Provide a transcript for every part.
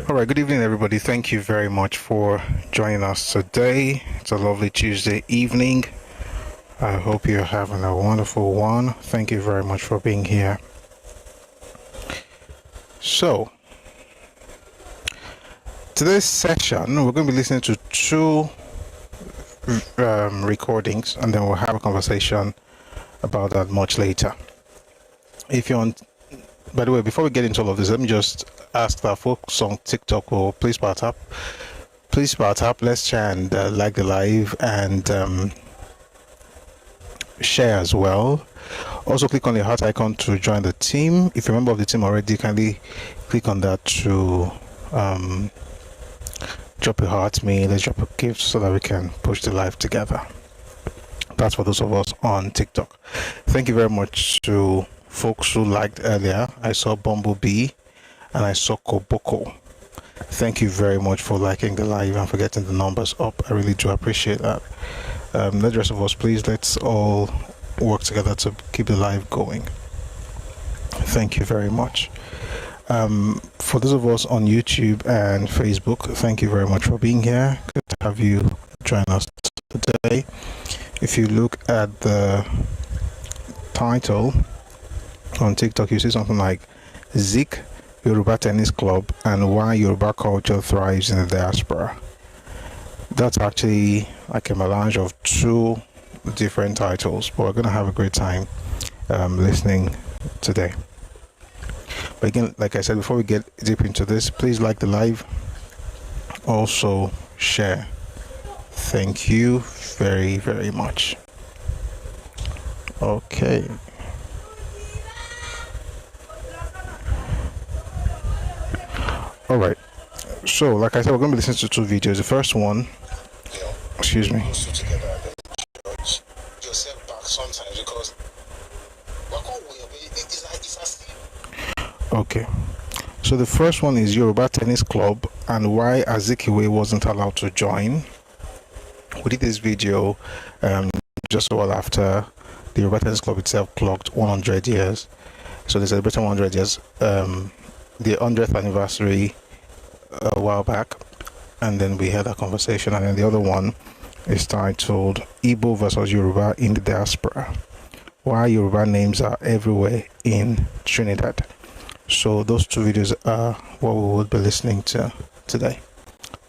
All right, good evening, everybody. Thank you very much for joining us today. It's a lovely Tuesday evening. I hope you're having a wonderful one. Thank you very much for being here. So, today's session, we're going to be listening to two recordings, and then we'll have a conversation about that much later. If you're on, by the way, before we get into all of this, let me just ask that folks on TikTok will please power tap. Please power tap. Let's share and like the live and share as well. Also, click on the heart icon to join the team. If you're a member of the team already, kindly click on that to drop a heart, me. Let's drop a gift so that we can push the live together. That's for those of us on TikTok. Thank you very much to folks who liked earlier. I saw Bumblebee and I saw Koboko. Thank you very much for liking the live and for getting the numbers up. I really do appreciate that. The rest of us, please, let's all work together to keep the live going. Thank you very much. For those of us on YouTube and Facebook, thank you very much for being here. Good to have you join us today. If you look at the title on TikTok, you see something like Zik Yorùbá Tennis Club and why Yoruba culture thrives in the diaspora. That's actually like a melange of two different titles, but we're going to have a great time listening today. But again, like I said, before we get deep into this, please like the live, also share. Thank you very, very much. Okay. All right. So, like I said, we're going to be listening to two videos. The first one, excuse me. Okay. So the first one is Yoruba Tennis Club and why Azikiwe wasn't allowed to join. We did this video just a while after the Yoruba Tennis Club itself clocked 100 years. So they celebrated 100 years, the 100th anniversary a while back, and then we had a conversation. And then the other one is titled Igbo versus Yoruba in the Diaspora, why Yoruba names are everywhere in Trinidad. So those two videos are what we will be listening to today.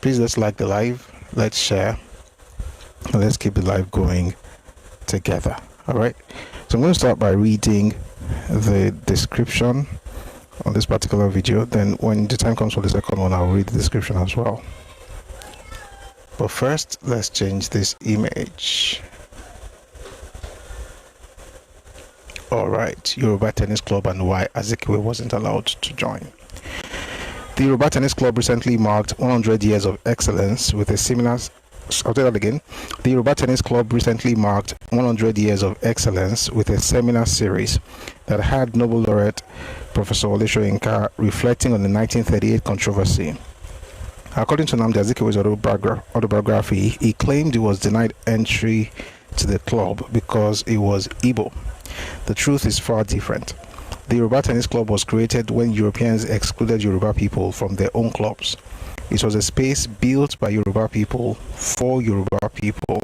Please let's like the live, let's share, and let's keep the live going together. All right, so I'm going to start by reading the description on this particular video. Then when the time comes for the second one, I'll read the description as well. But first, let's change this image. All right, Yoruba Tennis Club and why Azikiwe wasn't allowed to join. The Yoruba Tennis Club recently marked 100 years of excellence with a similar. I'll tell that again. The Yoruba Tennis Club recently marked 100 years of excellence with a seminar series that had Nobel laureate Professor Wole Soyinka reflecting on the 1938 controversy. According to Nnamdi Azikiwe's autobiography, he claimed he was denied entry to the club because he was Igbo. The truth is far different. The Yoruba Tennis Club was created when Europeans excluded Yoruba people from their own clubs. It was a space built by Yoruba people for Yoruba people.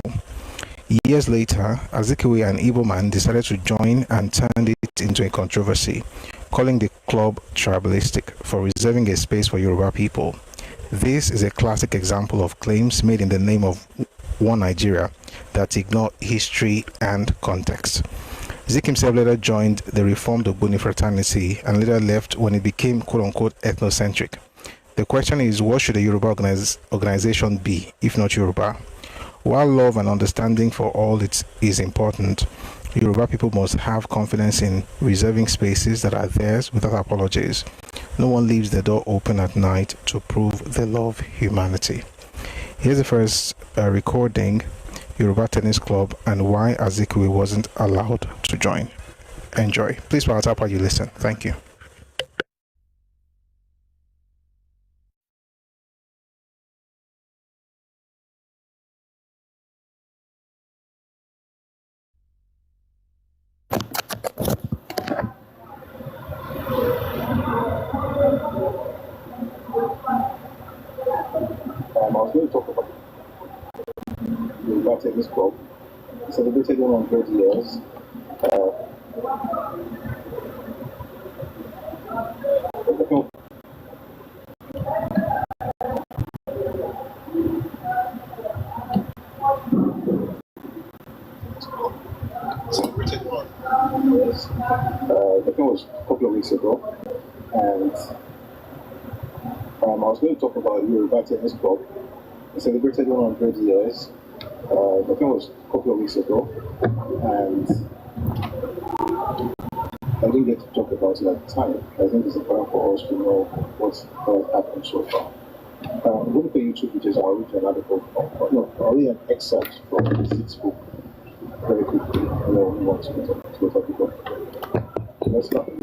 Years later, Azikiwe, an Igbo man, decided to join and turned it into a controversy, calling the club tribalistic for reserving a space for Yoruba people. This is a classic example of claims made in the name of one Nigeria that ignore history and context. Zik himself later joined the reformed Ogboni fraternity and later left when it became quote-unquote ethnocentric. The question is, what should a Yoruba organization be, if not Yoruba? While love and understanding for all is important, Yoruba people must have confidence in reserving spaces that are theirs without apologies. No one leaves the door open at night to prove they love humanity. Here's the first recording, Yoruba Tennis Club and why Azikiwe wasn't allowed to join. Enjoy. Please power tap while you listen. Thank you. 100 years. Celebrated 100 years. I think it was a couple of weeks ago, and I was going to talk about Yorùbá Tennis Club. It celebrated 100 years. I think it was a couple of weeks ago, and I didn't get to talk about it at the time. I think it's important for us to know what has happened so far. I'm going to play YouTube videos. I'll read an article. I'll read an excerpt from the 6th book very quickly, and then we want to get to the topic. Let's start with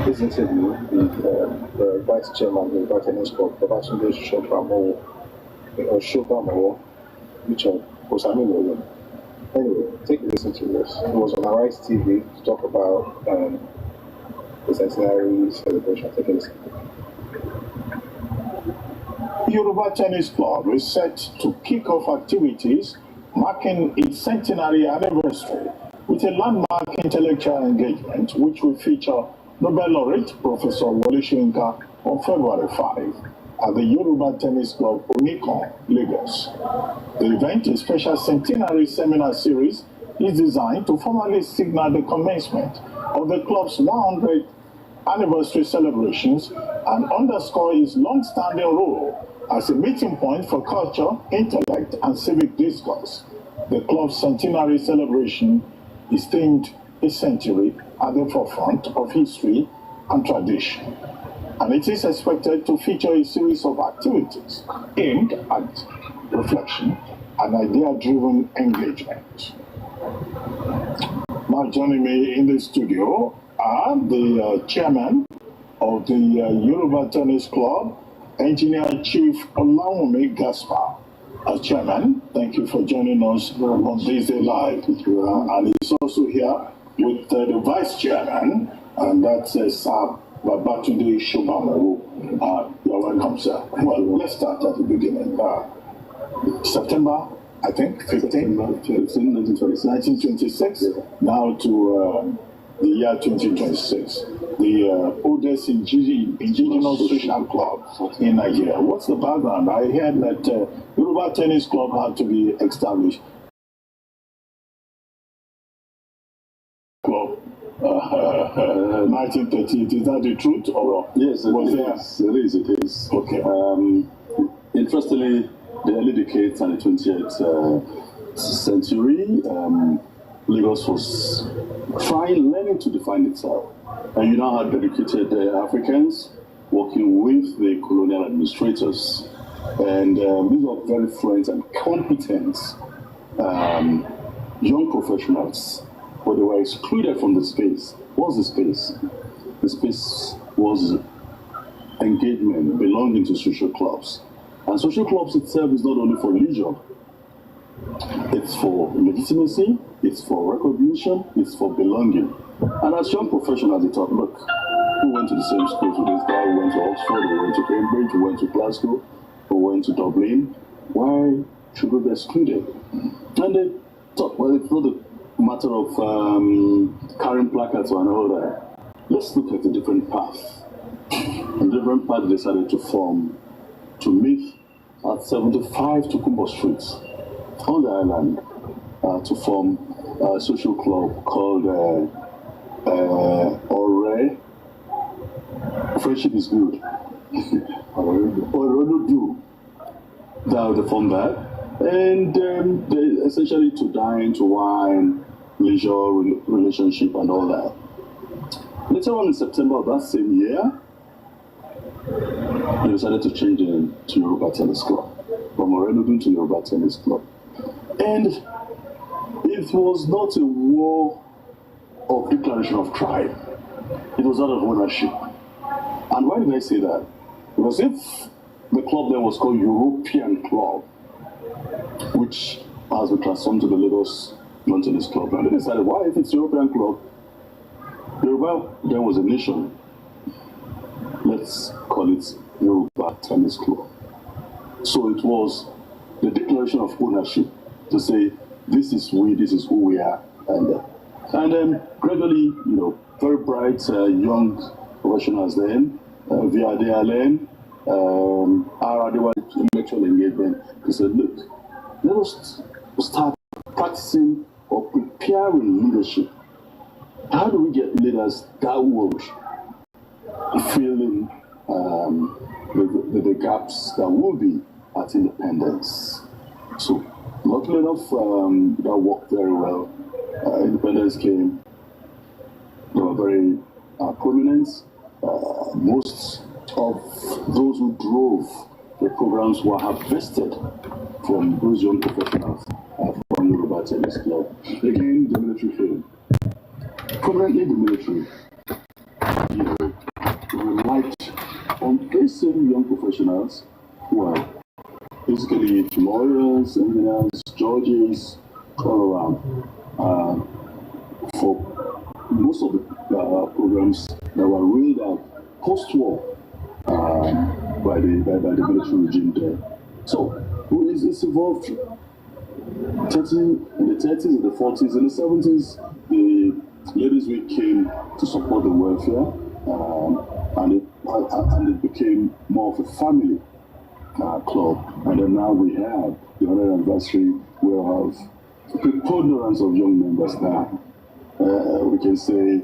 this interview with the Vice Chairman of the Yorùbá Tennis Club, Babatunde Shobamowo, Richard Osamilolo. Anyway, take a listen to this. It was on Arise TV to talk about the centenary celebration. Take a listen. Yorùbá Tennis Club is set to kick off activities marking its centenary anniversary with a landmark intellectual engagement which will feature Nobel laureate Professor Wole Soyinka on February 5 at the Yorùbá Tennis Club, Onikon, Lagos. The event, a special centenary seminar series, is designed to formally signal the commencement of the club's 100th anniversary celebrations and underscore its long-standing role as a meeting point for culture, intellect, and civic discourse. The club's centenary celebration is themed a century at the forefront of history and tradition, and it is expected to feature a series of activities aimed at reflection and idea-driven engagement. Now joining me in the studio are the chairman of the Yorùbá Tennis Club, Engineer Chief Olawunmi Gaspar. As chairman, thank you for joining us on this day live. And he's also here with the vice chairman, and that's Sir Babatunde Shobamowo. You're welcome, sir. Well, let's start at the beginning. September, I think, 1926, now to the year 2026. The oldest indigenous social club in Nigeria. What's the background? I heard that Yorùbá Tennis Club had to be established. Club 1938. Is that the truth? Or yes, it is. Okay. Interestingly, the early decades and the 20th century, Lagos was learning to define itself. And you now had dedicated Africans working with the colonial administrators. And these were very fluent and competent young professionals, but they were excluded from the space. What's the space? The space was engagement, belonging to social clubs. And social clubs itself is not only for leisure. It's for legitimacy, it's for recognition, it's for belonging. And as young professionals, they thought, look, we went to the same schools with this guy, we went to Oxford, we went to Cambridge, we went to Glasgow, we went to Dublin. Why should we be excluded? And they thought, well, it's not a matter of carrying placards and all that. Let's look at a different path. And different path they decided to form, to meet at 75 Tokumbo Street on the island to form a social club called Ore. Friendship is good. Orodu. They formed that. And they essentially to dine, to wine, leisure, relationship, and all that. Later on in September of that same year, they decided to change the name to Yorùbá Tennis Club, from Orenodun to Yorùbá Tennis Club. And it was not a war of declaration of tribe. It was out of ownership. And why did I say that? Because if the club then was called European Club, which has been transformed to the Lagos Tennis Club, and they decided, why if it's European Club, Yorùbá then was a nation. Let's call it Yorùbá Tennis Club. So it was the declaration of ownership to say, this is we, this is who we are. And then gradually, very bright young professionals then, via their lane, our intellectual engagement, to say, look, let us start practicing or preparing leadership. How do we get leaders that would fill in the gaps that will be at independence? So, luckily enough, that worked very well. Independence came. They were very prominent. Most of those who drove the programs were harvested from those young professionals from Yorùbá Tennis Club. Again, the military failed. Prominently, the military, relied on these same young professionals who are basically lawyers, engineers, judges, all around. For most of the programs that were rolled out post-war by the military regime there. So it's evolved. In the 30s, in the 40s, in the 70s, the Ladies' Week came to support the welfare, and it became more of a family club. And then now we have the 100th anniversary. We'll have a preponderance of young members now. We can say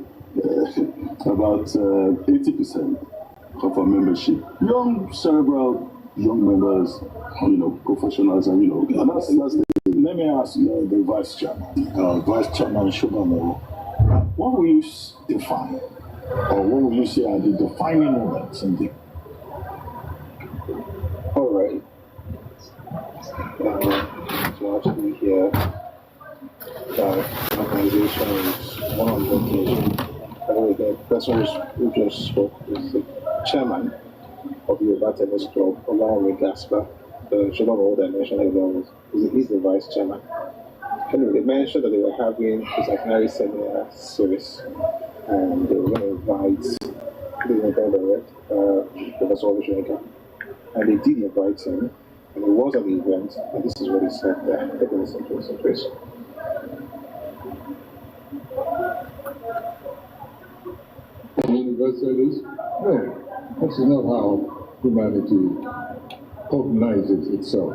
about 80% of our membership. Young, cerebral, young members, professionals, and that's the. Let me ask the Vice Chairman, Vice Chairman Shubham, what will you define, or what will you say are the defining moments in the... All right. To actually hear that organization is one on location. By the way, the person who just spoke is the chairman of the Yorùbá Tennis Club, along with Diaspora. The Shubham that I mentioned earlier is the vice chairman. Anyway, they mentioned that they were having a centenary seminar series, and they were going to invite Professor Olusoyinka, and they did invite him, and he was at the event, and this is what he said there. Take a listen to listen, please. Universalist? No, that's not how humanity organizes itself.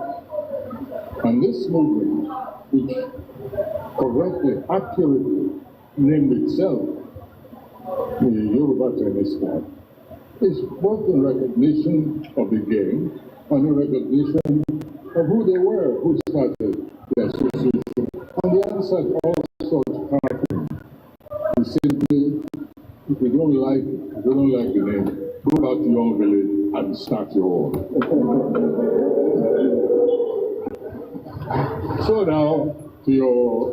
And this movement, which correctly, accurately named itself the Yorùbá Tennis Club, is both in recognition of the game and in recognition of who they were, who started the association, and the answer to all sorts of things is simply, if you don't like the name, go back to your own village and start your own. So now, to your...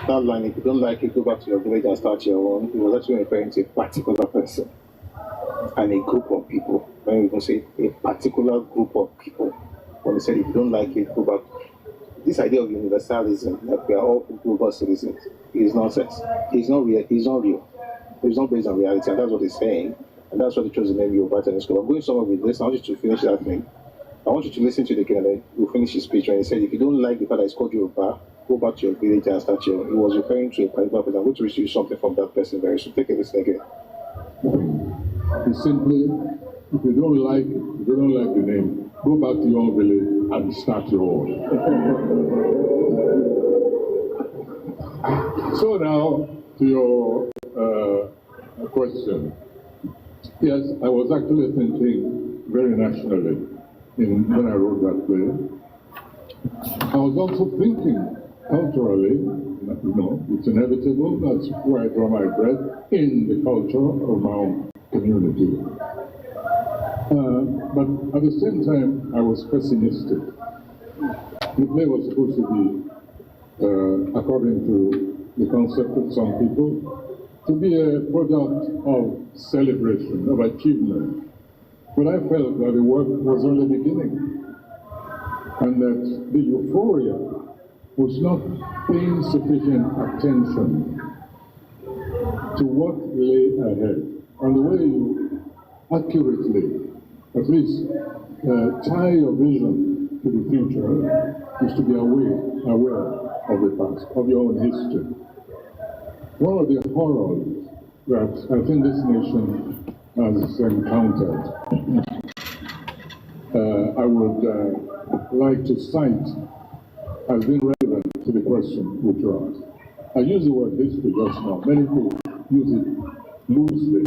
That line, if you don't like it, go back to your village and start your own. He was actually referring to a particular person and a group of people. When we can say a particular group of people, when he said if you don't like it, go back. This idea of universalism, that we are all global citizens, is nonsense. It's not real. It's not real. It's not based on reality, and that's what he's saying. And that's what he chose the name Yorùbá Tennis Club. I'm going somewhere with this. I want you to finish that thing. I want you to listen to it again, and then we'll finish his speech. And he said, if you don't like the fact that it's called Yorùbá, go back to your village and start your own. He was referring to a particular person. I'm going to receive something from that person very soon. Take a listen again. It's simply, if you don't like the name, go back to your own village and start your own. So now, to your question. Yes, I was actually thinking very nationally when I wrote that play. I was also thinking culturally, it's inevitable, that's where I draw my breath, in the culture of my own community. But at the same time, I was pessimistic. The play was supposed to be, according to the concept of some people, to be a product of celebration, of achievement. But I felt that the work was only beginning, and that the euphoria was not paying sufficient attention to what lay ahead. And the way you accurately, at least tie your vision to the future is to be aware of the past, of your own history. One of the horrors that I think this nation has encountered, I would like to cite as being relevant to the question which you asked. I use the word history just now. Many people use it loosely.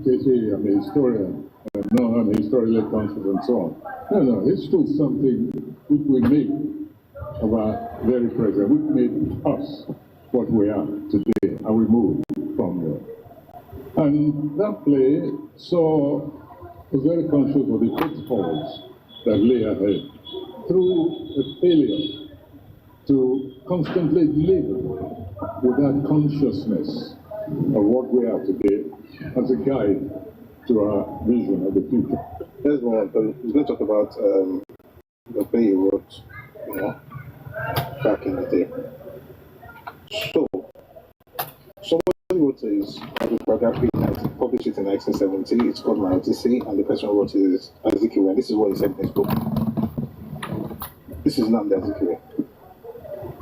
They say I'm a historian, no, I'm a historian conscious and so on. No, history is something which we make of our very present, which made us what we are today, and we move from there. And that play was very conscious of the pitfalls that lay ahead through a failure to constantly live with that consciousness of what we are today as a guide to our vision of the future. There's one, but he's going to talk about the play he wrote, back in the day. So, somebody wrote his autobiography, published it in 1970. It's called My Odyssey, and the person who wrote it is Azikiwe, and this is what he said in his book. This is Nnamdi Azikiwe.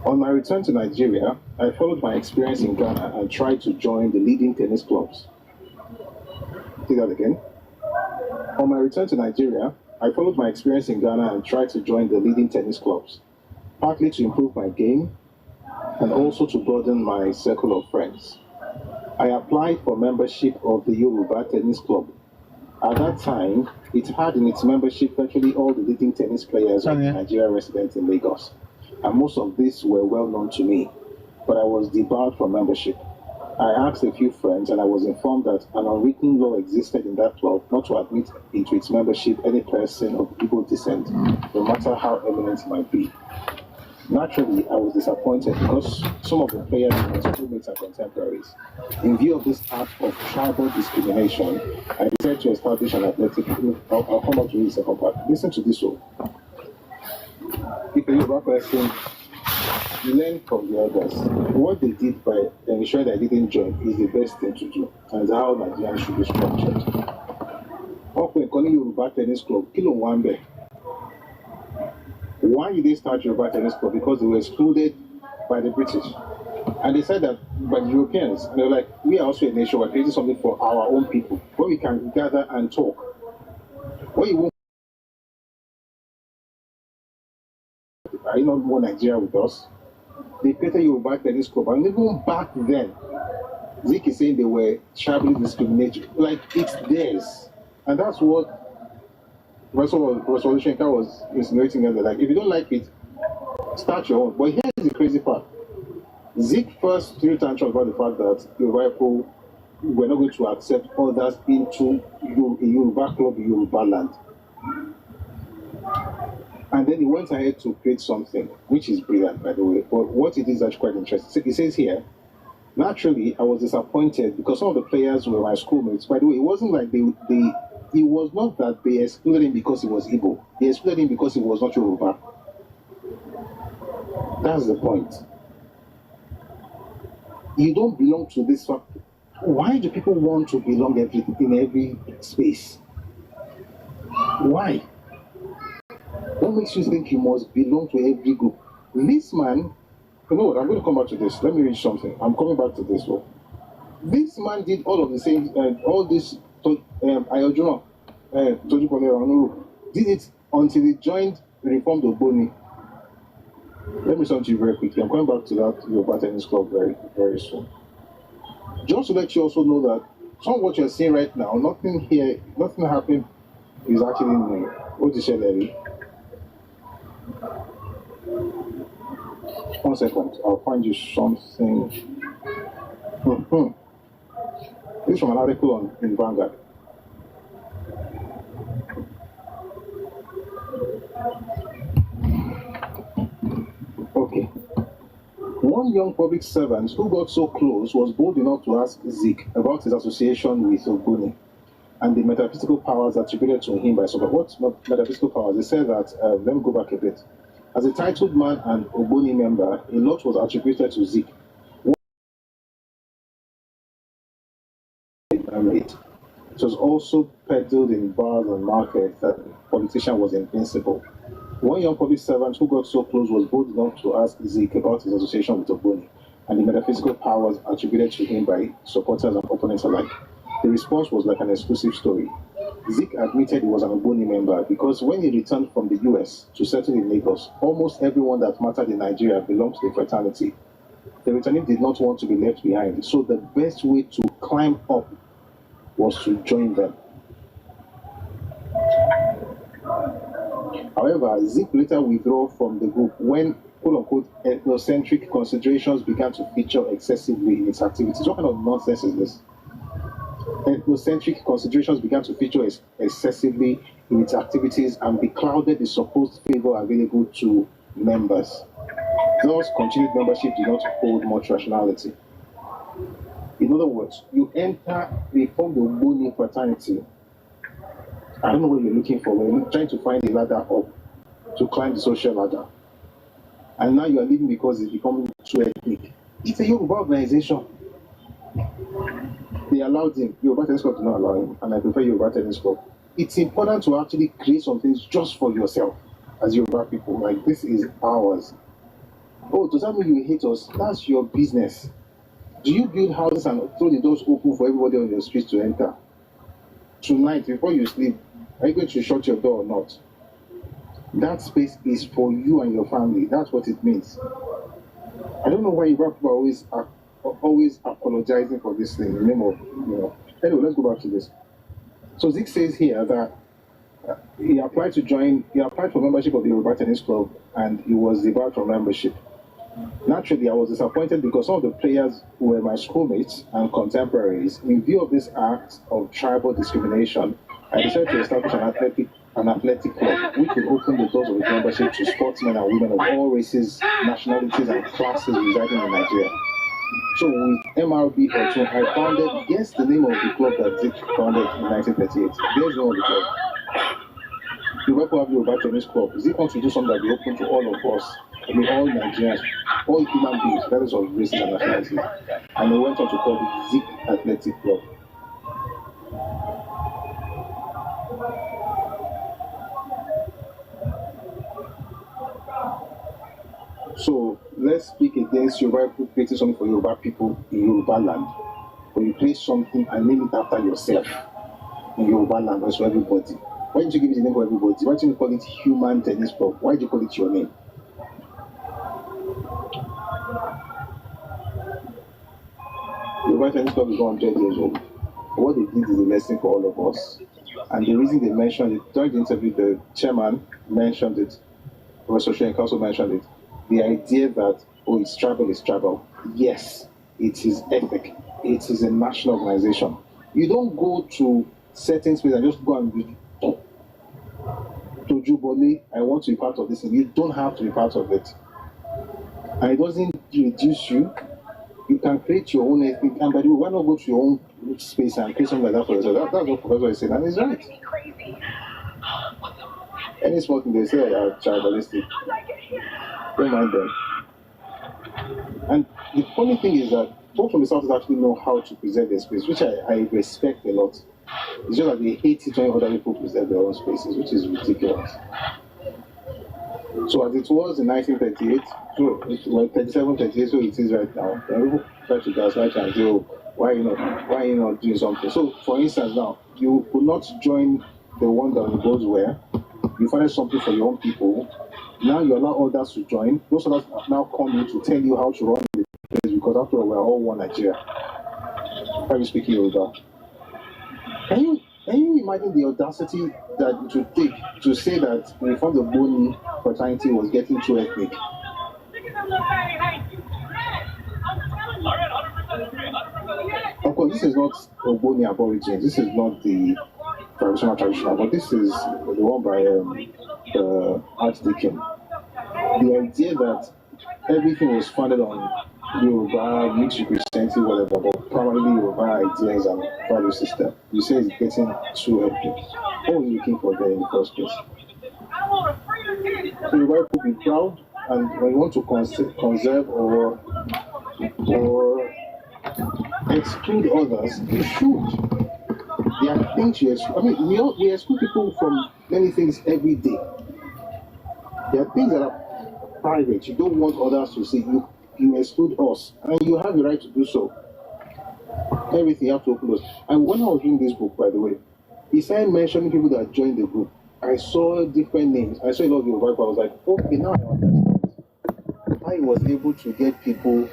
On my return to Nigeria, I followed my experience in Ghana and tried to join the leading tennis clubs. Say that again. On my return to Nigeria, I followed my experience in Ghana and tried to join the leading tennis clubs, partly to improve my game and also to broaden my circle of friends. I applied for membership of the Yorùbá Tennis Club. At that time, it had in its membership virtually all the leading tennis players of Nigeria residents in Lagos, and most of these were well known to me, but I was debarred from membership. I asked a few friends, and I was informed that an unwritten law existed in that club not to admit into its membership any person of Igbo descent, no matter how eminent he might be. Naturally, I was disappointed because some of the players were my schoolmates and contemporaries. In view of this act of tribal discrimination, I decided to establish an athletic group. I'll come up to the second part. Listen to this one. If a Yoruba person learn from the others, what they did by ensuring that I didn't join is the best thing to do, and how Nigerians should be structured. Okay, calling Yorùbá Tennis Club, Kilo Wambe. Why did they start Yorùbá Tennis Club? Because they were excluded by the British. And they said that by the Europeans, and they were like, we are also a nation, we're creating something for our own people, where we can gather and talk. Where you won't, are you not more Nigeria with us? They created Yorùbá Tennis Club, and even back then, Zik is saying they were tribally discriminated, like it's theirs. And that's what Resolution was insinuating earlier. Like, if you don't like it, start your own. But here's the crazy part. Zik first threw tantrums about the fact that Yoruba people were not going to accept others into a Yoruba club in Yoruba land. And then he went ahead to create something, which is brilliant, by the way. But what it is actually quite interesting. It says here, naturally, I was disappointed because some of the players were my schoolmates. By the way, it wasn't like it was not that they excluded him because he was Igbo. They excluded him because he was not Yoruba. That's the point. You don't belong to this fact. Why do people want to belong in every space? Why? What makes you think you must belong to every group? This man, you know what, I'm going to come back to this. Let me read something. I'm coming back to this one. This man did all of the same, all this, Ayojuna, did it until he joined Reformed Ogboni. Let me sum to you very quickly. I'm coming back to that Yorùbá Tennis Club very, very soon. Just to let you also know that some of what you're seeing right now, nothing happened is actually new. What is Larry? 1 second, I'll find you something. This is from an article in Vanguard. Okay. One young public servant who got so close was bold enough to ask Zik about his association with Ogboni and the metaphysical powers attributed to him by some. What metaphysical powers? They said that, let me go back a bit. As a titled man and Ogboni member, a lot was attributed to Zik. So was also peddled in bars and markets that the politician was invincible. One young public servant who got so close was bold enough to ask Zeke about his association with Ogboni and the metaphysical powers attributed to him by supporters and opponents alike. The response was like an exclusive story. Zeke admitted he was an Ogboni member because when he returned from the US to settle in Lagos, almost everyone that mattered in Nigeria belonged to the fraternity. The returnee did not want to be left behind, so the best way to climb up was to join them. However, Zeke later withdrew from the group when quote-unquote ethnocentric considerations began to feature excessively in its activities. What kind of nonsense is this? Ethnocentric considerations began to feature excessively in its activities and beclouded the supposed favor available to members. Thus, continued membership did not hold much rationality. In other words, you enter the form of Ogboni fraternity. I don't know what you're looking for. You're trying to find a ladder up to climb the social ladder. And now you are leaving because it's becoming too ethnic. It's a Yorùbá organization. They allowed him. Yorùbá Tennis Club did not allow him, and I prefer Yorùbá Tennis Club. It's important to actually create some things just for yourself as Yorùbá people. Like, this is ours. Oh, does that mean you hate us? That's your business. Do you build houses and throw the doors open for everybody on your streets to enter? Tonight, before you sleep, are you going to shut your door or not? That space is for you and your family. That's what it means. I don't know why Yorùbá people are always apologizing for this thing in the name of, Anyway, let's go back to this. So Zeke says here that he applied for membership of the Yorùbá Tennis Club, and he was debarred from membership. Naturally, I was disappointed because some of the players who were my schoolmates and contemporaries, in view of this act of tribal discrimination, I decided to establish an athletic club which would open the doors of its membership to sportsmen and women of all races, nationalities, and classes residing in Nigeria. So with MRB Otun, I founded, guess the name of the club that Zeke founded in 1938. There's the name of the club. You work with Yorùbá Tennis Club. Zeke wants to do something that will be open to all of us, all Nigerians, all human beings, regardless of races and nationalities. And we went on to call it Zeke Athletic Club. So let's speak against Yorùbá people creating something for Yorùbá people in Yorùbá land. When you create something and name it after yourself in Yorùbá land, that's for everybody. Why didn't you give it a name for everybody? Why didn't you call it Human Tennis Club? Why did you call it your name? Yorùbá Tennis Club is 100 years old. What they did is a lesson for all of us. And the reason they mentioned it, during the interview, the chairman mentioned it, Professor Shane also mentioned it. The idea that, it's tribal. Yes, it is ethnic. It is a national organization. You don't go to certain spaces and just go and be to Jubole, I want to be part of this. You don't have to be part of it. And it doesn't reduce you. You can create your own ethnic, and by the way, why not go to your own space and create something like that for yourself? That's what Professor is saying, and he's right. Any small thing they say are tribalistic. Don't mind them. And the funny thing is that folks from the South actually know how to preserve their space, which I respect a lot. It's just that they hate it when other people preserve their own spaces, which is ridiculous. So as it was in 1938, so it was 37, 38, so it is right now. People try to gaslight and say, why are you not doing something? So for instance now, you could not join the one that goes where you find something for your own people. Now you allow others to join. Those others now come in to tell you how to run the place, because after all, we're all one Nigeria. Why are you speaking Yoruba? Can you imagine the audacity that it would take to say that the form of Ogboni fraternity was getting too ethnic? Of course, this is not Ogboni Aborigines. This is not the traditional, but this is the one by the Archdeacon. The idea that everything was founded on Yoruba, mixed with Christianity, whatever, but primarily Yoruba ideas and value system. You say it's getting too ethnic. What were you looking for there in the first place? So Yoruba could be proud, and when you want to conserve or exclude others, you should. There are things you exclude. I mean, we exclude people from many things every day. There are things that are private. You don't want others to see. You exclude us, and you have the right to do so. Everything you have to open those. And when I was reading this book, by the way, he started mentioning people that joined the group. I saw different names. I saw a lot of Yorùbá. I was like, okay, now I understand. I was able to get people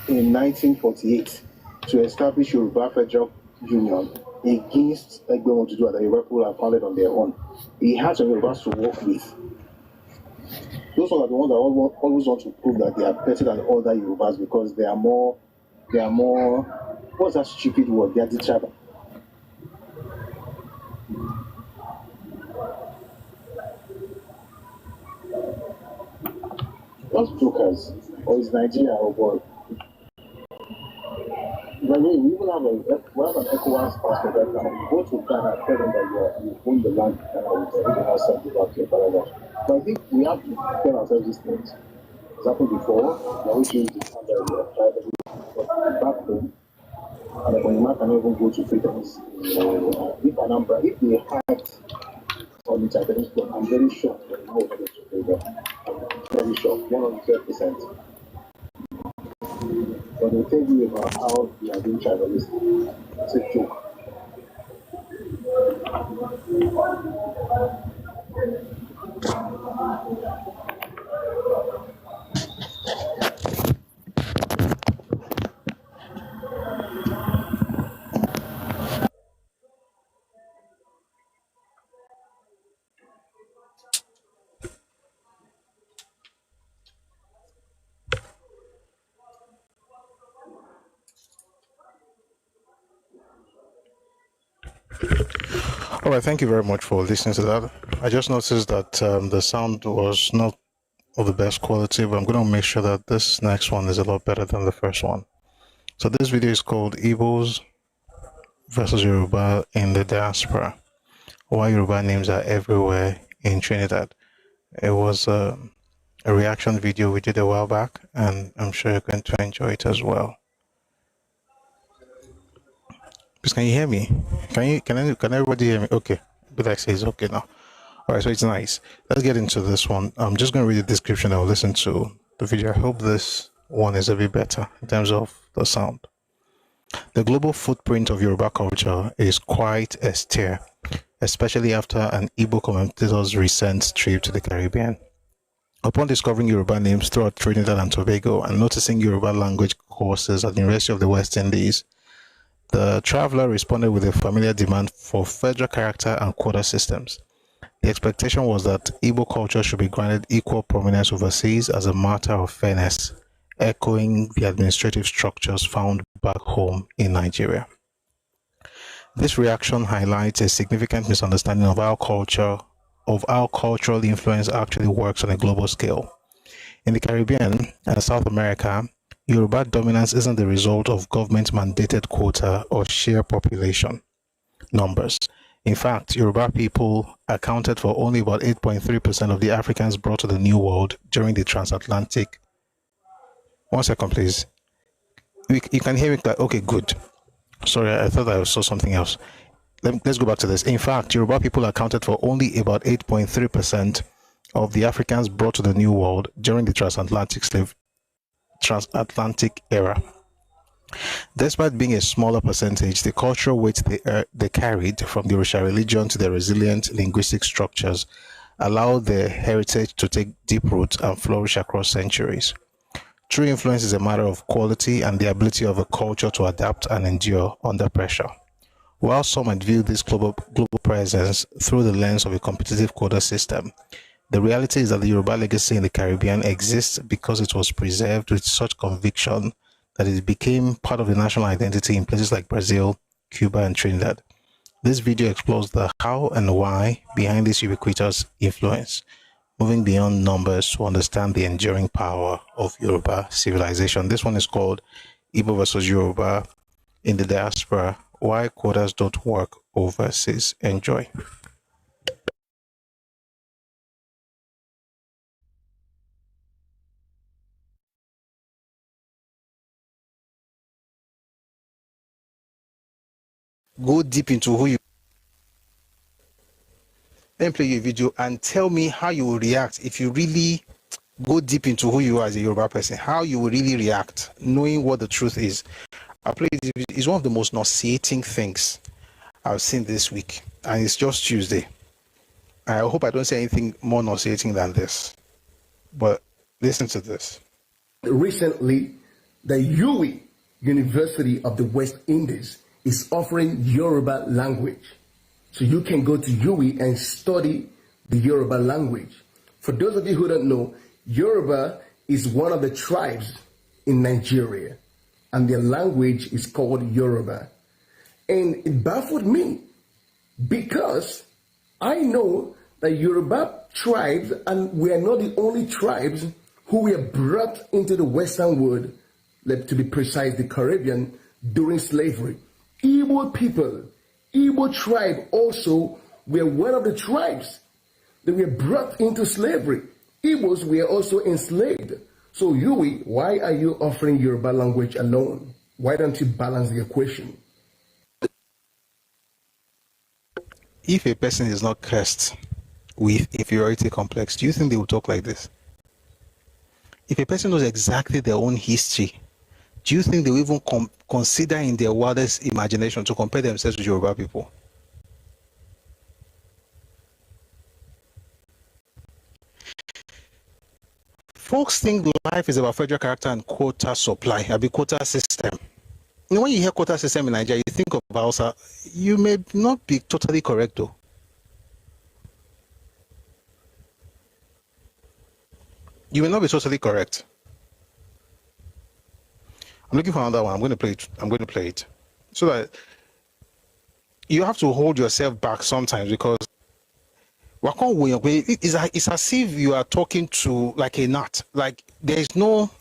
in 1948 to establish Yorùbá Federal Union against Ẹgbẹ́ to do that Yorùbá people have founded on their own. He had some Yorùbás to work with. Those are the ones that always want to prove that they are better than other Yorùbás because they are more, what's that stupid word? They are the tribe. Not jokers, or is Nigeria or what? By the way, we even have an ECOWAS passport right now. Go to Ghana, tell them that you own the land and we will not send you back to your father's. But I think we have to tell ourselves these things. It's happened before. We always use the time that we have tried back home. And when you can even go to freedoms, if they had on the Japanese club, I'm very sure they know what to do there. I'm very sure, 100%. But they tell you about how they are being tribalistic. It's a joke. All right, thank you very much for listening to that. I just noticed that the sound was not of the best quality, but I'm going to make sure that this next one is a lot better than the first one. So this video is called Igbos versus Yoruba in the Diaspora. Why Yoruba names are everywhere in Trinidad. It was a reaction video we did a while back, and I'm sure you're going to enjoy it as well. Please, can you hear me? Can everybody hear me? Okay, but I say it's okay now. All right, so it's nice. Let's get into this one. I'm just going to read the description. I'll listen to the video. I hope this one is a bit better in terms of the sound. The global footprint of Yoruba culture is quite austere, especially after an Igbo commentator's recent trip to the Caribbean. Upon discovering Yoruba names throughout Trinidad and Tobago and noticing Yoruba language courses at the University of the West Indies, the traveler responded with a familiar demand for federal character and quota systems. The expectation was that Igbo culture should be granted equal prominence overseas as a matter of fairness, echoing the administrative structures found back home in Nigeria. This reaction highlights a significant misunderstanding of how cultural influence actually works on a global scale. In the Caribbean and South America, Yoruba dominance isn't the result of government-mandated quota or sheer population numbers. In fact, Yoruba people accounted for only about 8.3% of the Africans brought to the New World during the transatlantic. 1 second, please. You can hear me? Okay, good. Sorry, I thought I saw something else. Let's go back to this. In fact, Yoruba people accounted for only about 8.3% of the Africans brought to the New World during the transatlantic era. Despite being a smaller percentage, the cultural weight they carried, from the Orisha religion to their resilient linguistic structures, allowed their heritage to take deep roots and flourish across centuries. True influence is a matter of quality and the ability of a culture to adapt and endure under pressure. While some might view this global presence through the lens of a competitive quota system, the reality is that the Yoruba legacy in the Caribbean exists because it was preserved with such conviction that it became part of the national identity in places like Brazil, Cuba, and Trinidad. This video explores the how and why behind this ubiquitous influence, moving beyond numbers to understand the enduring power of Yoruba civilization. This one is called Igbo versus Yoruba in the Diaspora, Why Quotas Don't Work Overseas. Enjoy. go deep into who you. Let me play you a video and tell me how you will react if you really go deep into who you are as a Yoruba person. How you will really react, knowing what the truth is. I'll play this video. It's one of the most nauseating things I've seen this week, and it's just Tuesday. I hope I don't say anything more nauseating than this, but listen to this. Recently, the UWI, University of the West Indies, is offering Yoruba language. So you can go to UWI and study the Yoruba language. For those of you who don't know, Yoruba is one of the tribes in Nigeria, and their language is called Yoruba. And it baffled me because I know that Yoruba tribes, and we are not the only tribes who were brought into the Western world, to be precise, the Caribbean, during slavery. Igbo people, Igbo tribe also were one of the tribes that were brought into slavery. Igbos were also enslaved. So Yui, why are you offering Yoruba language alone? Why don't you balance the equation? If a person is not cursed with inferiority complex, do you think they will talk like this? If a person knows exactly their own history, do you think they will even consider in their wildest imagination to compare themselves with Yoruba people? Folks think life is about federal character and quota supply, a quota system. And when you hear quota system in Nigeria, you think of Hausa. You may not be totally correct though. You may not be totally correct. I'm looking for another one. I'm going to play it. So that you have to hold yourself back sometimes, because it's as if you are talking to like a gnat. Like there's no.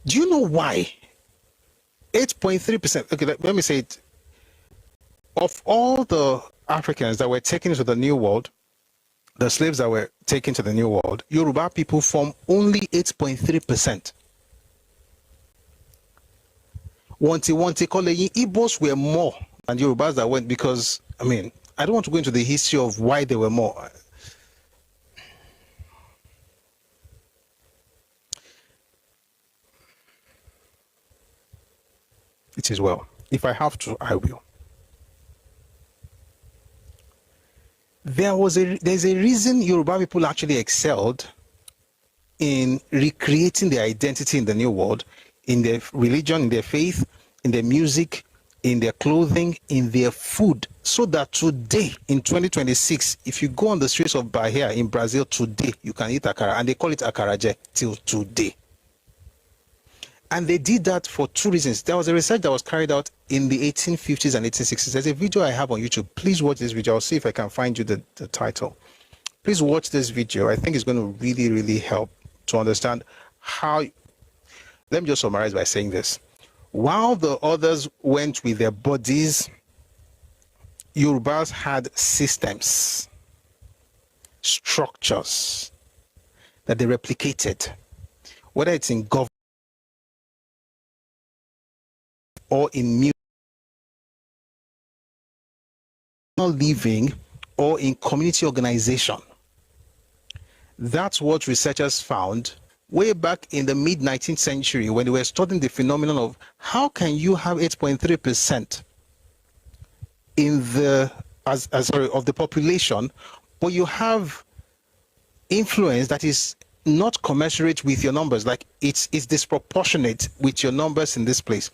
Do you know why? 8.3%. Okay, let me say it. Of all the Africans that were taken to the New World, the slaves that were taken to the New World, Yoruba people form only 8.3%. Igbos were more than Yorubas that went, because, I mean, I don't want to go into the history of why they were more. It is well. If I have to, I will. There's a reason Yoruba people actually excelled in recreating their identity in the New World, in their religion, in their faith, in their music, in their clothing, in their food, so that today, in 2026, if you go on the streets of Bahia in Brazil today, you can eat akara, and they call it akaraje till today. And they did that for two reasons. There was a research that was carried out in the 1850s and 1860s. There's a video I have on YouTube. Please watch this video. I'll see if I can find you the title. Please watch this video. I think it's going to really, really help to understand how. Let me just summarize by saying this. While the others went with their bodies, Yorubas had systems, structures that they replicated, whether it's in government or in music, living, or in community organization. That's what researchers found way back in the mid-19th century, when they were studying the phenomenon of how can you have 8.3% in the of the population, but you have influence that is not commensurate with your numbers. Like it's disproportionate with your numbers in this place.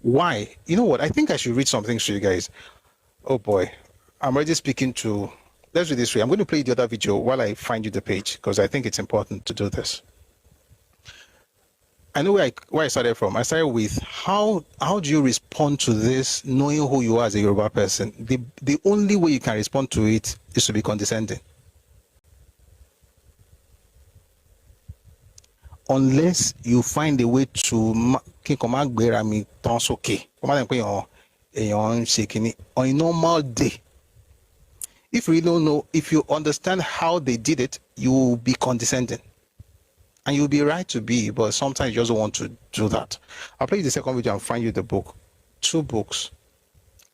Why? You know what? I think I should read some things to you guys. Oh boy, I'm already speaking to. Let's do this way. I'm going to play the other video while I find you the page, because I think it's important to do this. I know where I started from. I started with how do you respond to this, knowing who you are as a Yoruba person? The only way you can respond to it is to be condescending. Unless you find a way to on a normal day. If you don't know, if you understand how they did it, you will be condescending. And you'll be right to be, but sometimes you just don't want to do that. I'll play you the second video and find you the book. Two books.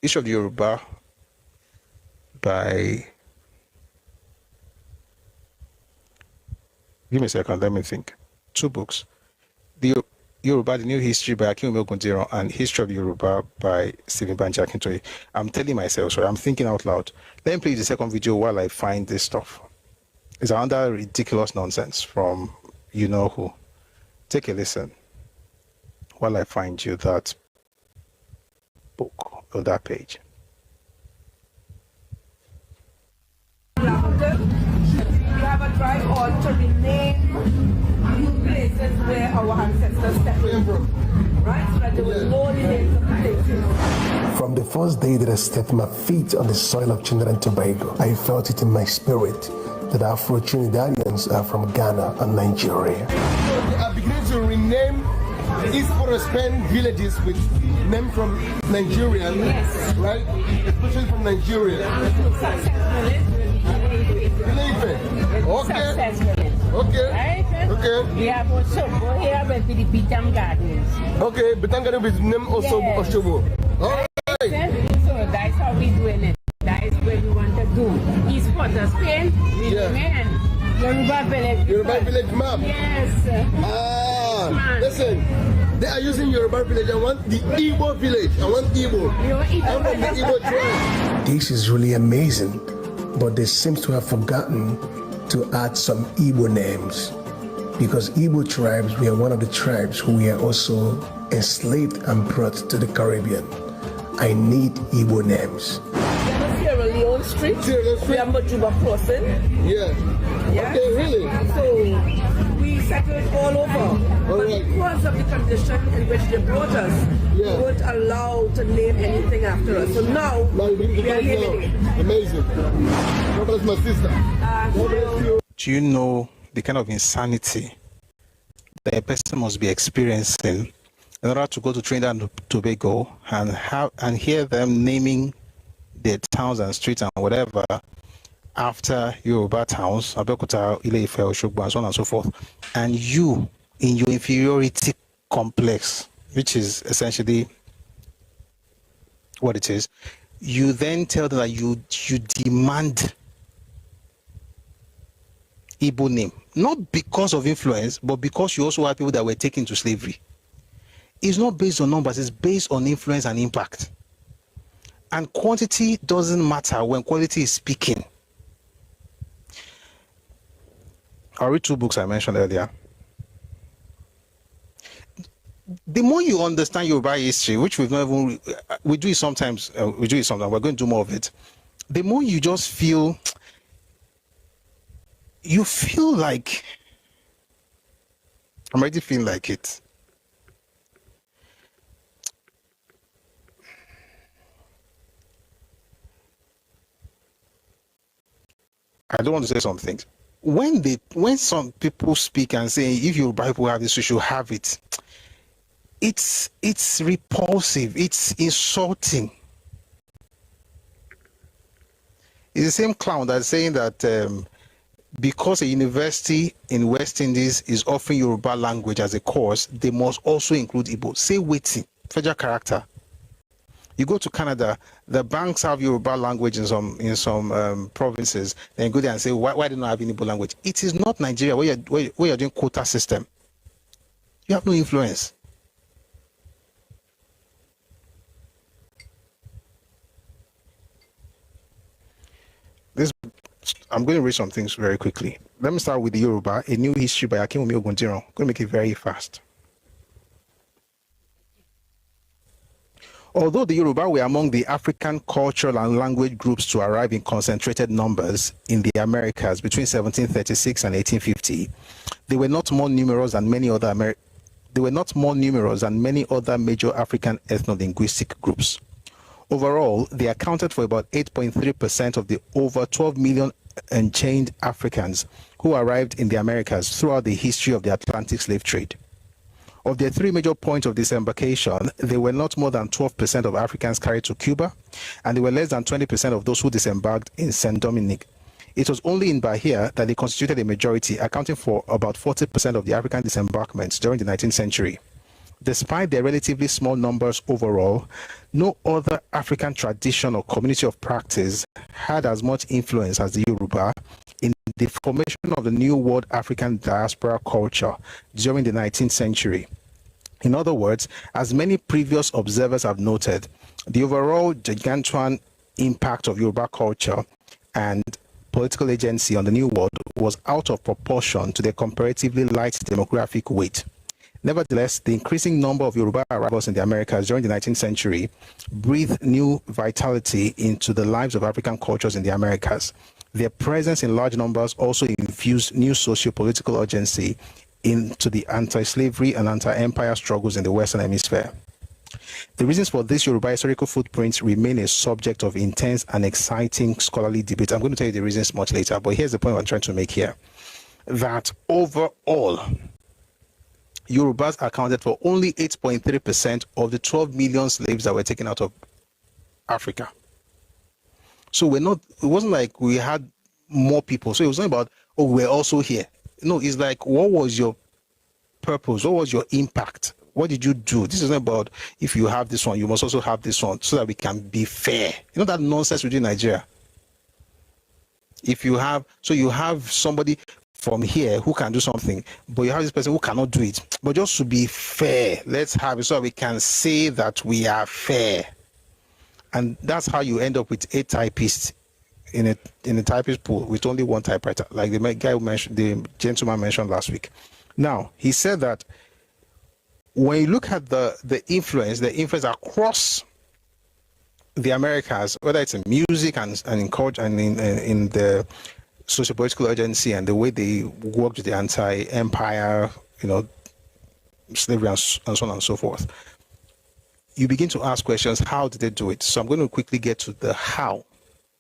History of the Yoruba by... Give me a second, let me think. 2 books. The Yoruba, The New History by Akinwumi Ogundiran, and History of Yoruba by Stephen Banji Akintoye. I'm telling myself, sorry, I'm thinking out loud. Let me play the second video while I find this stuff. It's another ridiculous nonsense from you know who. Take a listen while I find you that book or that page. We have a drive on to rename new places where our ancestors stepped in from, right? So that there will no names of places. From the first day that I stepped my feet on the soil of Trinidad and Tobago, I felt it in my spirit that Afro-Trinidadians are from Ghana and Nigeria. So they are beginning to rename East Porospen villages with names from Nigeria, yes, right? Especially from Nigeria. Okay. Okay. We have Oshobo here with the Bitam Gardens. Okay, Bitam Gardens with name also yes. Oshobo. All right. So that's how we doing it. That is where we want to do. East Port of Spain, we remain. Yoruba village. Yoruba village map. Yes. Listen, they are using Yoruba village. I want the Igbo village. I want Igbo. I'm from the Igbo tribe. This is really amazing, but they seem to have forgotten to add some Igbo names, because Igbo tribes were one of the tribes who were also enslaved and brought to the Caribbean. I need Igbo names. Sierra Leone Street. We are Majuba crossing. Yeah. Yes. Okay, really? So we settled all over. But because of the condition in which they brought us, we weren't allowed to name anything after us. So now we are naming it. Amazing. God bless my sister. God bless you. Do you know the kind of insanity that a person must be experiencing in order to go to Trinidad and Tobago and hear them naming their towns and streets and whatever after Yoruba towns, Abeokuta, Ile-Ife, Osogbo, and so on and so forth, and you, in your inferiority complex, which is essentially what it is, you then tell them that you demand Igbo name, not because of influence, but because you also have people that were taken to slavery. It's not based on numbers, it's based on influence and impact. And quantity doesn't matter when quality is speaking. I'll read 2 books I mentioned earlier. The more you understand Yoruba history, which we've not even, we do it sometimes, we're going to do more of it. The more you just feel, you feel like, I'm already feeling like it. I don't want to say some things. When some people speak and say, if your Bible have this, you should have it. It's repulsive. It's insulting. It's the same clown that's saying that because a university in West Indies is offering Yoruba language as a course, they must also include Igbo. Say waiting, federal character. You go to Canada, the banks have Yoruba language in some provinces. Then you go there and say, why do you not have Igbo language? It is not Nigeria where you're doing quota system. You have no influence. I'm going to read some things very quickly. Let me start with the Yoruba, A New History by Akinwumi Ogundiran. I'm going to make it very fast. Although the Yoruba were among the African cultural and language groups to arrive in concentrated numbers in the Americas between 1736 and 1850, they were not more numerous than many other major African ethno-linguistic groups. Overall, they accounted for about 8.3% of the over 12 million unchained Africans who arrived in the Americas throughout the history of the Atlantic slave trade. Of their 3 major points of disembarkation, there were not more than 12% of Africans carried to Cuba, and there were less than 20% of those who disembarked in St. Dominic. It was only in Bahia that they constituted a majority, accounting for about 40% of the African disembarkments during the 19th century. Despite their relatively small numbers overall, no other African tradition or community of practice had as much influence as the Yoruba in the formation of the New World African diaspora culture during the 19th century. In other words, as many previous observers have noted, the overall gargantuan impact of Yoruba culture and political agency on the New World was out of proportion to their comparatively light demographic weight. Nevertheless, the increasing number of Yoruba arrivals in the Americas during the 19th century breathed new vitality into the lives of African cultures in the Americas. Their presence in large numbers also infused new socio-political urgency into the anti-slavery and anti-empire struggles in the Western Hemisphere. The reasons for this Yoruba historical footprints remain a subject of intense and exciting scholarly debate. I'm going to tell you the reasons much later, but here's the point I'm trying to make here. That overall, Yorubas accounted for only 8.3% of the 12 million slaves that were taken out of Africa. So it wasn't like we had more people. So it was not about, oh, we're also here. No, it's like, what was your purpose? What was your impact? What did you do? This is not about if you have this one, you must also have this one so that we can be fair. You know that nonsense we do in Nigeria? If you have, so you have somebody from here who can do something, but you have this person who cannot do it. But just to be fair, let's have it so that we can say that we are fair. And that's how you end up with 8 typists in a typist pool with only one typewriter, like the guy who mentioned, the gentleman mentioned last week. Now, he said that when you look at the influence across the Americas, whether it's in music and in culture and in the socio-political urgency and the way they worked with the anti-empire, slavery and so on and so forth, you begin to ask questions, how did they do it? So I'm going to quickly get to the how.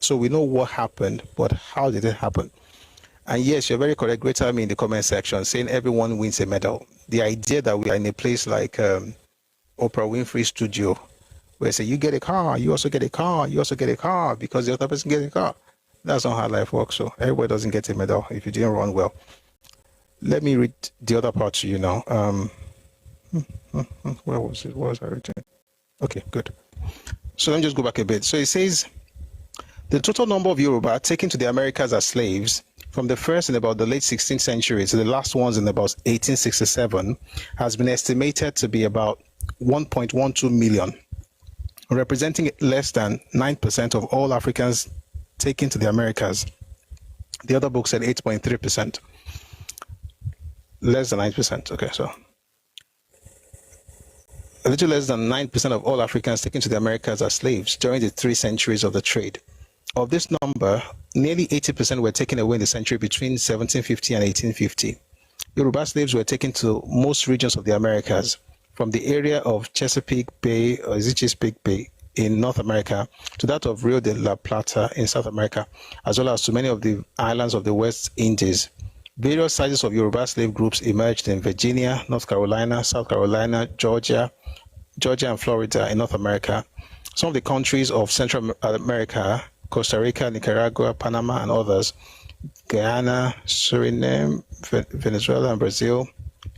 So we know what happened, but how did it happen? And yes, you're very correct. Great time in the comment section saying everyone wins a medal. The idea that we are in a place like Oprah Winfrey Studio, where say you get a car, you also get a car, you also get a car because the other person gets a car. That's not how life works. So everybody doesn't get a medal if you didn't run well. Let me read the other part to you now. Where was it? What was I reading? Okay, good. So let me just go back a bit. So it says, the total number of Yoruba taken to the Americas as slaves from the first in about the late 16th century to the last ones in about 1867 has been estimated to be about 1.12 million, representing less than 9% of all Africans taken to the Americas. The other book said 8.3%. Less than 9%. Okay, so a little less than 9% of all Africans taken to the Americas as slaves during the 3 centuries of the trade. Of this number, nearly 80% were taken away in the century between 1750 and 1850. Yoruba slaves were taken to most regions of the Americas, from the area of Chesapeake Bay, or is it Chesapeake Bay, in North America, to that of Rio de la Plata in South America, as well as to many of the islands of the West Indies. Various sizes of Yoruba slave groups emerged in Virginia, North Carolina, South Carolina, Georgia and Florida in North America. Some of the countries of Central America, Costa Rica, Nicaragua, Panama, and others, Guyana, Suriname, Venezuela, and Brazil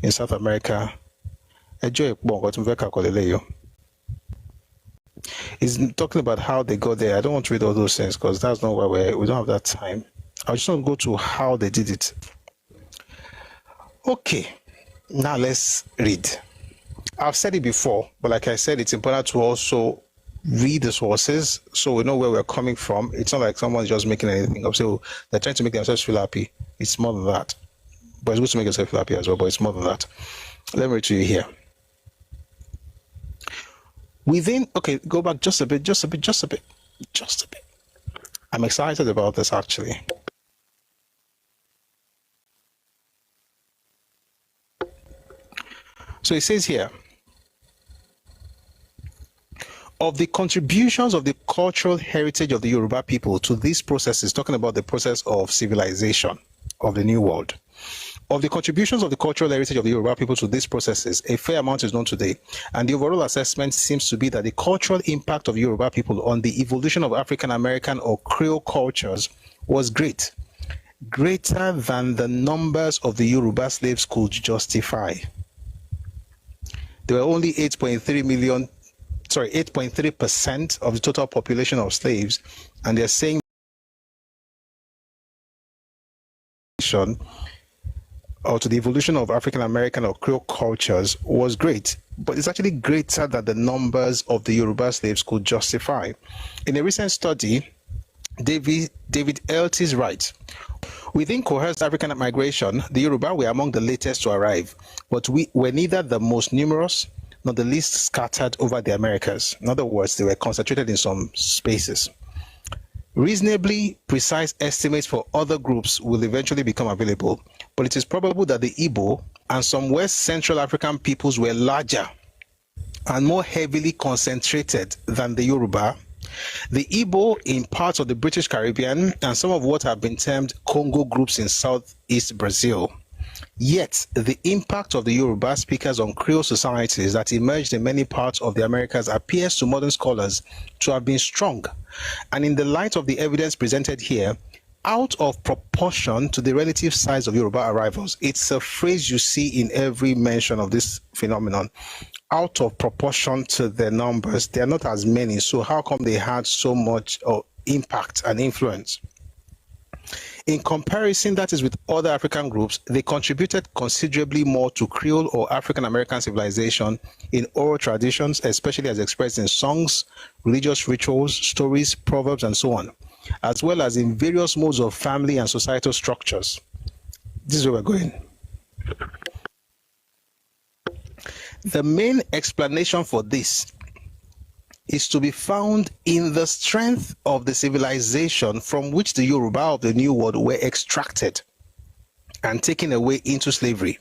in South America. It's talking about how they got there. I don't want to read all those things because that's not why we don't have that time. I just want to go to how they did it. Okay, now let's read. I've said it before, but like I said, it's important to also read the sources so we know where we're coming from. It's not like someone's just making anything up. So they're trying to make themselves feel happy. It's more than that. But it's good to make yourself feel happy as well, but it's more than that. Let me read to you here. Okay, go back just a bit. I'm excited about this actually. So it says here, of the contributions of the cultural heritage of the Yoruba people to these processes, talking about the process of civilization of the New World, of the contributions of the cultural heritage of the Yoruba people to these processes, a fair amount is known today. And the overall assessment seems to be that the cultural impact of Yoruba people on the evolution of African American or Creole cultures was greater than the numbers of the Yoruba slaves could justify. there were only 8.3% of the total population of slaves, and they're saying or to the evolution of African American or Creole cultures was great, but it's actually greater than the numbers of the Yoruba slaves could justify. In a recent study, David Eltis writes, within coerced African migration, the Yoruba were among the latest to arrive, but we were neither the most numerous nor the least scattered over the Americas. In other words, they were concentrated in some spaces. Reasonably precise estimates for other groups will eventually become available, but it is probable that the Igbo and some West Central African peoples were larger and more heavily concentrated than the Yoruba. The Igbo in parts of the British Caribbean and some of what have been termed Congo groups in southeast Brazil. Yet, the impact of the Yoruba speakers on Creole societies that emerged in many parts of the Americas appears to modern scholars to have been strong, and in the light of the evidence presented here, out of proportion to the relative size of Yoruba arrivals. It's a phrase you see in every mention of this phenomenon. Out of proportion to the numbers, they are not as many, so how come they had so much impact and influence? In comparison, that is, with other African groups, they contributed considerably more to Creole or African American civilization in oral traditions, especially as expressed in songs, religious rituals, stories, proverbs, and so on, as well as in various modes of family and societal structures. This is where we're going. The main explanation for this is to be found in the strength of the civilization from which the Yoruba of the New World were extracted and taken away into slavery,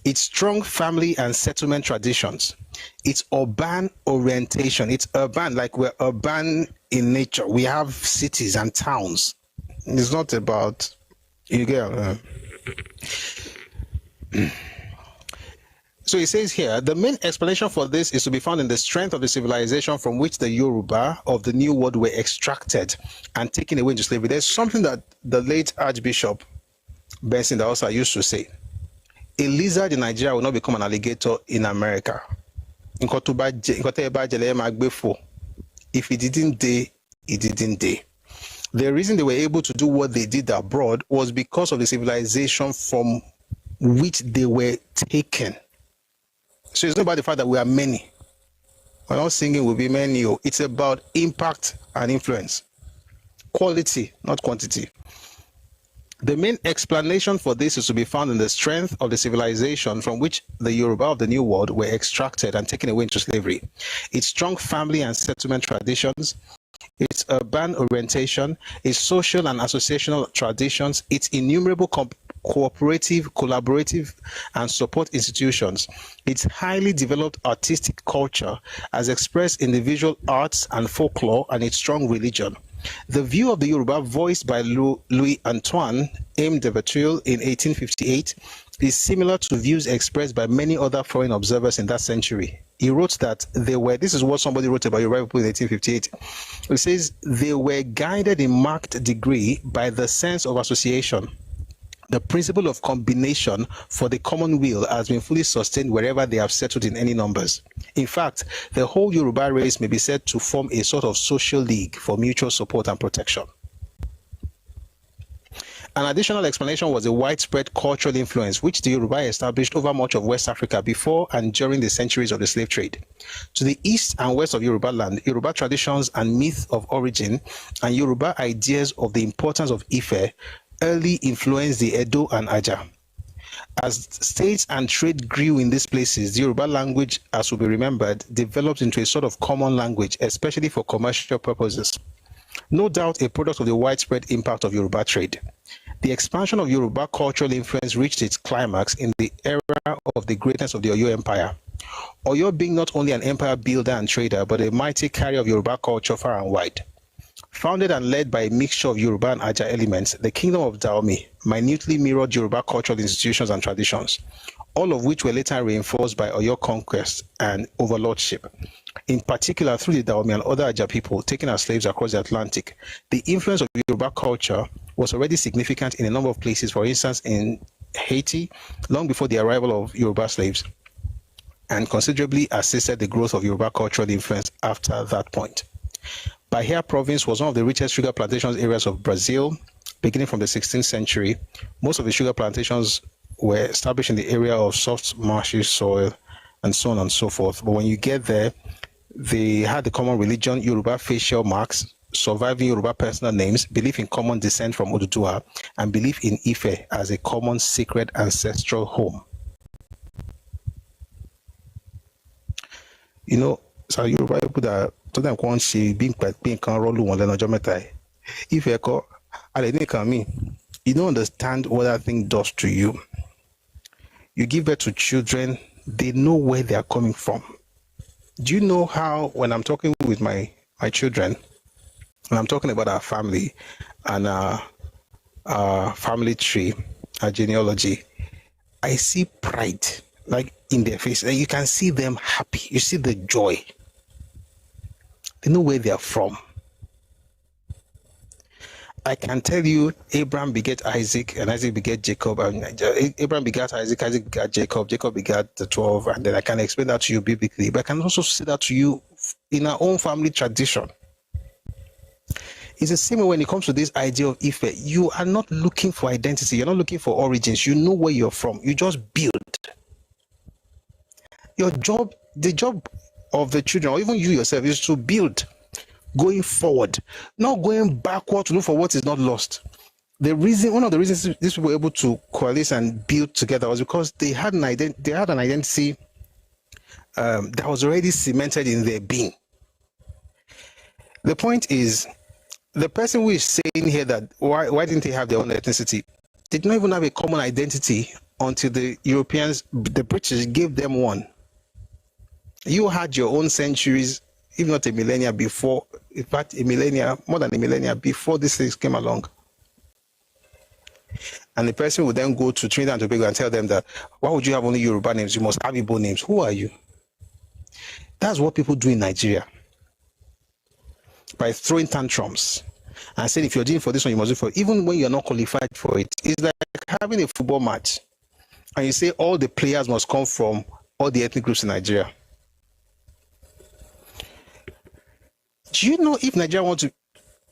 its strong family and settlement traditions, its urban orientation. It's urban, like we're urban in nature. We have cities and towns. It's not about, you get. So it says here, the main explanation for this is to be found in the strength of the civilization from which the Yoruba of the New World were extracted and taken away into slavery. There's something that the late Archbishop Benson Daosa used to say. A lizard in Nigeria will not become an alligator in America. If it didn't day, it didn't day. The reason they were able to do what they did abroad was because of the civilization from which they were taken. So it's not about the fact that we are many. We're not singing we'll be many. It's about impact and influence. Quality, not quantity. The main explanation for this is to be found in the strength of the civilization from which the Yoruba of the New World were extracted and taken away into slavery. Its strong family and settlement traditions, its urban orientation, its social and associational traditions, its innumerable cooperative, collaborative, and support institutions, its highly developed artistic culture as expressed in the visual arts and folklore, and its strong religion. The view of the Yoruba voiced by Louis Antoine M. de Vauteuil in 1858 is similar to views expressed by many other foreign observers in that century. He wrote that they were, this is what somebody wrote about Yoruba people in 1858. It says, they were guided in marked degree by the sense of association. The principle of combination for the common weal has been fully sustained wherever they have settled in any numbers. In fact, the whole Yoruba race may be said to form a sort of social league for mutual support and protection. An additional explanation was the widespread cultural influence which the Yoruba established over much of West Africa before and during the centuries of the slave trade. To the east and west of Yoruba land, Yoruba traditions and myth of origin and Yoruba ideas of the importance of Ife early influenced the Edo and Aja. As states and trade grew in these places, the Yoruba language, as will be remembered, developed into a sort of common language, especially for commercial purposes. No doubt a product of the widespread impact of Yoruba trade. The expansion of Yoruba cultural influence reached its climax in the era of the greatness of the Oyo Empire. Oyo being not only an empire builder and trader, but a mighty carrier of Yoruba culture far and wide. Founded and led by a mixture of Yoruba and Aja elements, the Kingdom of Dahomey minutely mirrored Yoruba cultural institutions and traditions, all of which were later reinforced by Oyo conquest and overlordship. In particular, through the Dahomey and other Aja people taken as slaves across the Atlantic, the influence of Yoruba culture was already significant in a number of places, for instance, in Haiti, long before the arrival of Yoruba slaves. and considerably assisted the growth of Yoruba cultural influence after that point. Bahia province was one of the richest sugar plantations areas of Brazil, beginning from the 16th century. Most of the sugar plantations were established in the area of soft, marshy soil, and so on and so forth. But when you get there, they had the common religion, Yoruba facial marks, surviving Yoruba personal names, belief in common descent from Oduduwa, and belief in Ife as a common sacred ancestral home. You know, so Yoruba people that sometimes can't see being can roll one another meta. If you call you don't understand what that thing does to you. You give birth to children, they know where they are coming from. Do you know how when I'm talking with my children, when I'm talking about our family and our family tree, our genealogy, I see pride like in their face. And you can see them happy. You see the joy. They know where they are from. I can tell you, Abraham begat Isaac, and Isaac begat Jacob, and Abraham begat Isaac, Isaac begat Jacob, Jacob begat the 12, and then I can explain that to you biblically, but I can also say that to you in our own family tradition. It's the same way when it comes to this idea of Ife. You are not looking for identity, you're not looking for origins, you know where you're from, you just build. Your job, the job of the children, or even you yourself, is to build. Going forward, not going backward to look for what is not lost. One of the reasons these people were able to coalesce and build together was because they had an identity that was already cemented in their being. The point is, the person who is saying here that why didn't they have their own ethnicity, did not even have a common identity until the Europeans, the British, gave them one. You had your own centuries, if not a millennia before, in fact, more than a millennia before these things came along. And the person would then go to Trinidad and Tobago and tell them that, why would you have only Yoruba names? You must have Igbo names. Who are you? That's what people do in Nigeria. By throwing tantrums and saying, if you're doing for this one, you must do for it. Even when you're not qualified for it. It's like having a football match and you say all the players must come from all the ethnic groups in Nigeria. Do you know if Nigeria wants to,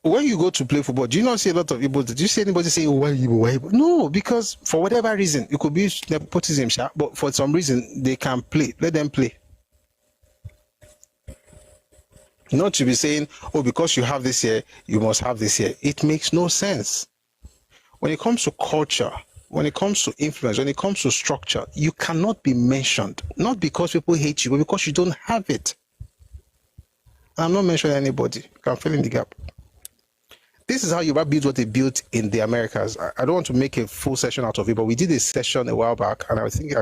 when you go to play football, do you not see a lot of people? Do you see anybody say, oh, why Igbo? No, because for whatever reason, it could be nepotism, but for some reason, they can play. Let them play. Not to be saying, oh, because you have this here, you must have this here. It makes no sense. When it comes to culture, when it comes to influence, when it comes to structure, you cannot be mentioned. Not because people hate you, but because you don't have it. I'm not mentioning anybody. You can fill in the gap. This is how Yoruba built what they built in the Americas. I don't want to make a full session out of it, but we did a session a while back, and I think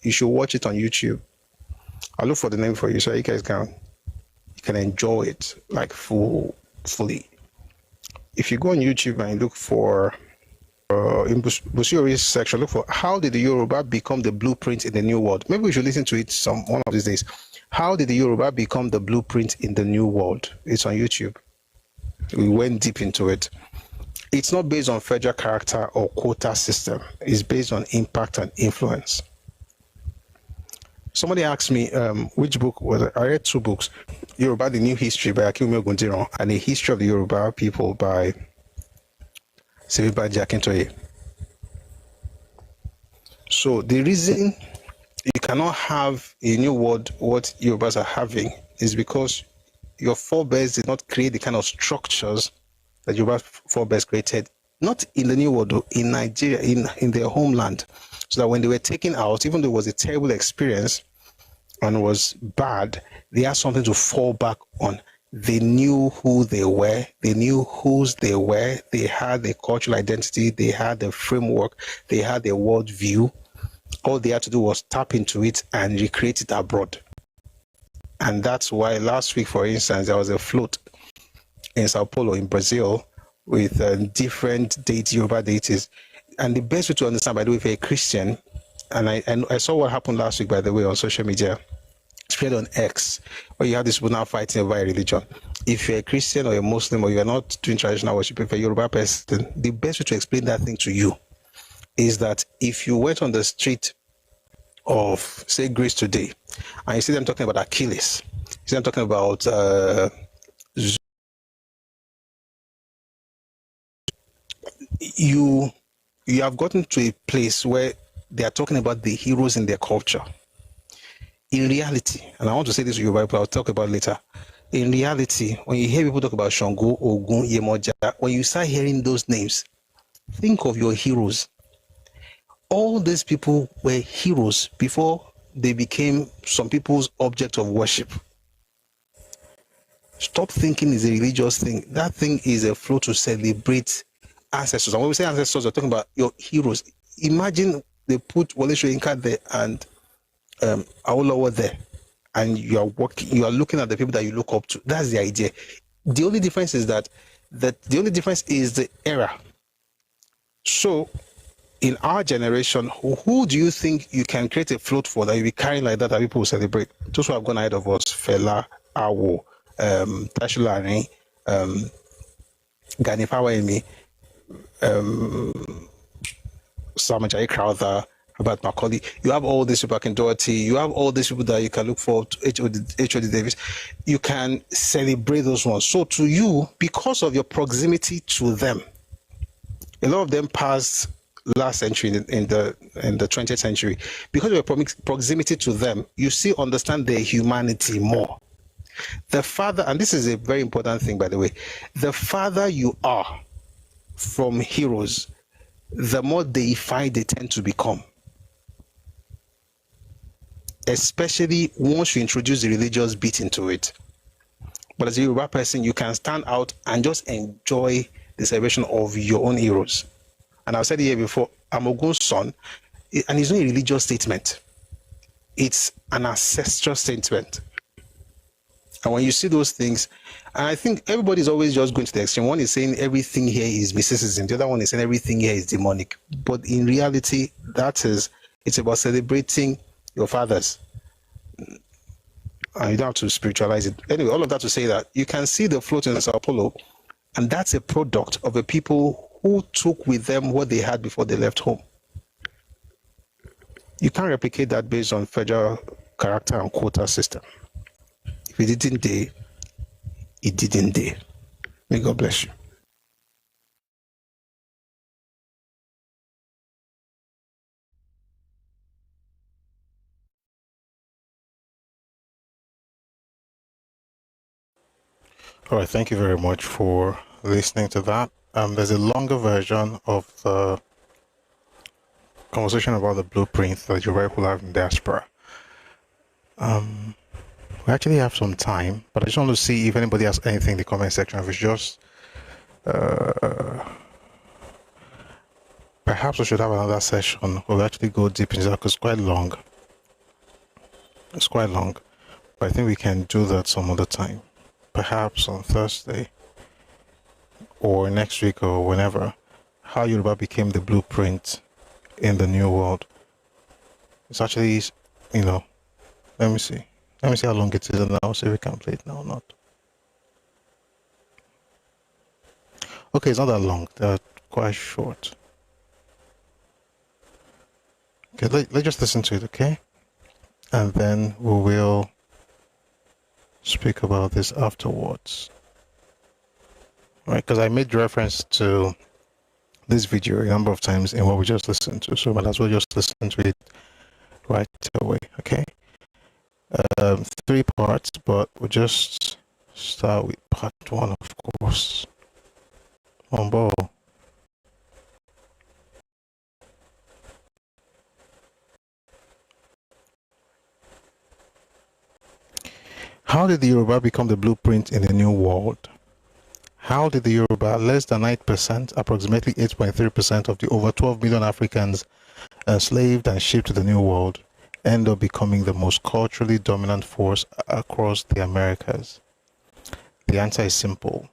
you should watch it on YouTube. I'll look for the name for you so you guys can enjoy it like fully. If you go on YouTube and look for in Busiori's section, look for how did the Yoruba become the blueprint in the New World. Maybe we should listen to it one of these days. How did the Yoruba become the blueprint in the New World? It's on YouTube. We went deep into it. It's not based on federal character or quota system. It's based on impact and influence. Somebody asked me which book was it? I read two books, Yoruba, The New History by Akinwumi Ogundiran and A History of the Yoruba People by Sevibaji Akintoye. So the reason you cannot have a new world what Yorubas are having is because your forebears did not create the kind of structures that Yoruba forebears created, not in the new world, in Nigeria, in their homeland. So that when they were taken out, even though it was a terrible experience and was bad, they had something to fall back on. They knew who they were, they knew whose they were, they had their cultural identity, they had the framework, they had their worldview. All they had to do was tap into it and recreate it abroad. And that's why last week, for instance, there was a float in Sao Paulo in Brazil with different Yoruba deities. And the best way to understand, by the way, if you're a Christian, and I saw what happened last week, by the way, on social media, spread on X, where you have this people now fighting over a religion. If you're a Christian or a Muslim or you're not doing traditional worship, if you're a Yoruba person, the best way to explain that thing to you is that if you went on the street of, say, Greece today, And you see them talking about Achilles. You see them talking about you have gotten to a place where they are talking about the heroes in their culture. In reality, and I want to say this to you, but I'll talk about it later. In reality, when you hear people talk about Shango, Ogun, Yemoja, when you start hearing those names, think of your heroes. All these people were heroes before they became some people's object of worship. Stop thinking it's a religious thing. That thing is a flow to celebrate ancestors. And when we say ancestors, we're talking about your heroes. Imagine they put Wole Soyinka there and Awolowo there, and you are looking at the people that you look up to. That's the idea. The only difference is the era. So in our generation, who do you think you can create a float for that you be carrying like that people will celebrate? Those who have gone ahead of us: Fela, Awo, Tashulani, Gani Fawemi, Sam Ajayi Crowther, Robert Macaulay. You have all these people, Ken Doherty. You have all these people that you can look for, H.O.D. Davis. You can celebrate those ones. So to you, because of your proximity to them, a lot of them passed last century in the 20th century. Because of your proximity to them, you still understand their humanity more. The farther, and this is a very important thing, by the way, the farther you are from heroes, the more deified they tend to become. Especially once you introduce the religious bit into it. But as a Yoruba person, you can stand out and just enjoy the celebration of your own heroes. And I've said it here before, I'm Ogun's son, and it's not a religious statement. It's an ancestral statement. And when you see those things, and I think everybody's always just going to the extreme. One is saying everything here is mysticism. The other one is saying everything here is demonic. But in reality, it's about celebrating your fathers. And you don't have to spiritualize it. Anyway, all of that to say that you can see the float in Sao Paulo, and that's a product of the people who took with them what they had before they left home. You can't replicate that based on federal character and quota system. If it didn't day, it didn't day. May God bless you. All right, thank you very much for listening to that. There's a longer version of the conversation about the blueprint that Yoruba people have in Diaspora. We actually have some time, but I just want to see if anybody has anything in the comment section. If it's just perhaps we should have another session. We'll actually go deep into that because it's quite long. It's quite long, but I think we can do that some other time. Perhaps on Thursday or next week or whenever, how Yoruba became the blueprint in the new world. It's actually, let me see how long it is now, see if we can play it now or not. Okay, it's not that long, they're quite short. Okay, let's just listen to it, okay? And then we will speak about this afterwards. Right, because I made reference to this video a number of times in what we just listened to, so might as well just listen to it right away, okay? 3 parts, but we'll just start with part 1, of course. On ball. How did the Yoruba become the blueprint in the new world? How did the Yoruba, less than 9%, approximately 8.3% of the over 12 million Africans enslaved and shipped to the New World, end up becoming the most culturally dominant force across the Americas? The answer is simple.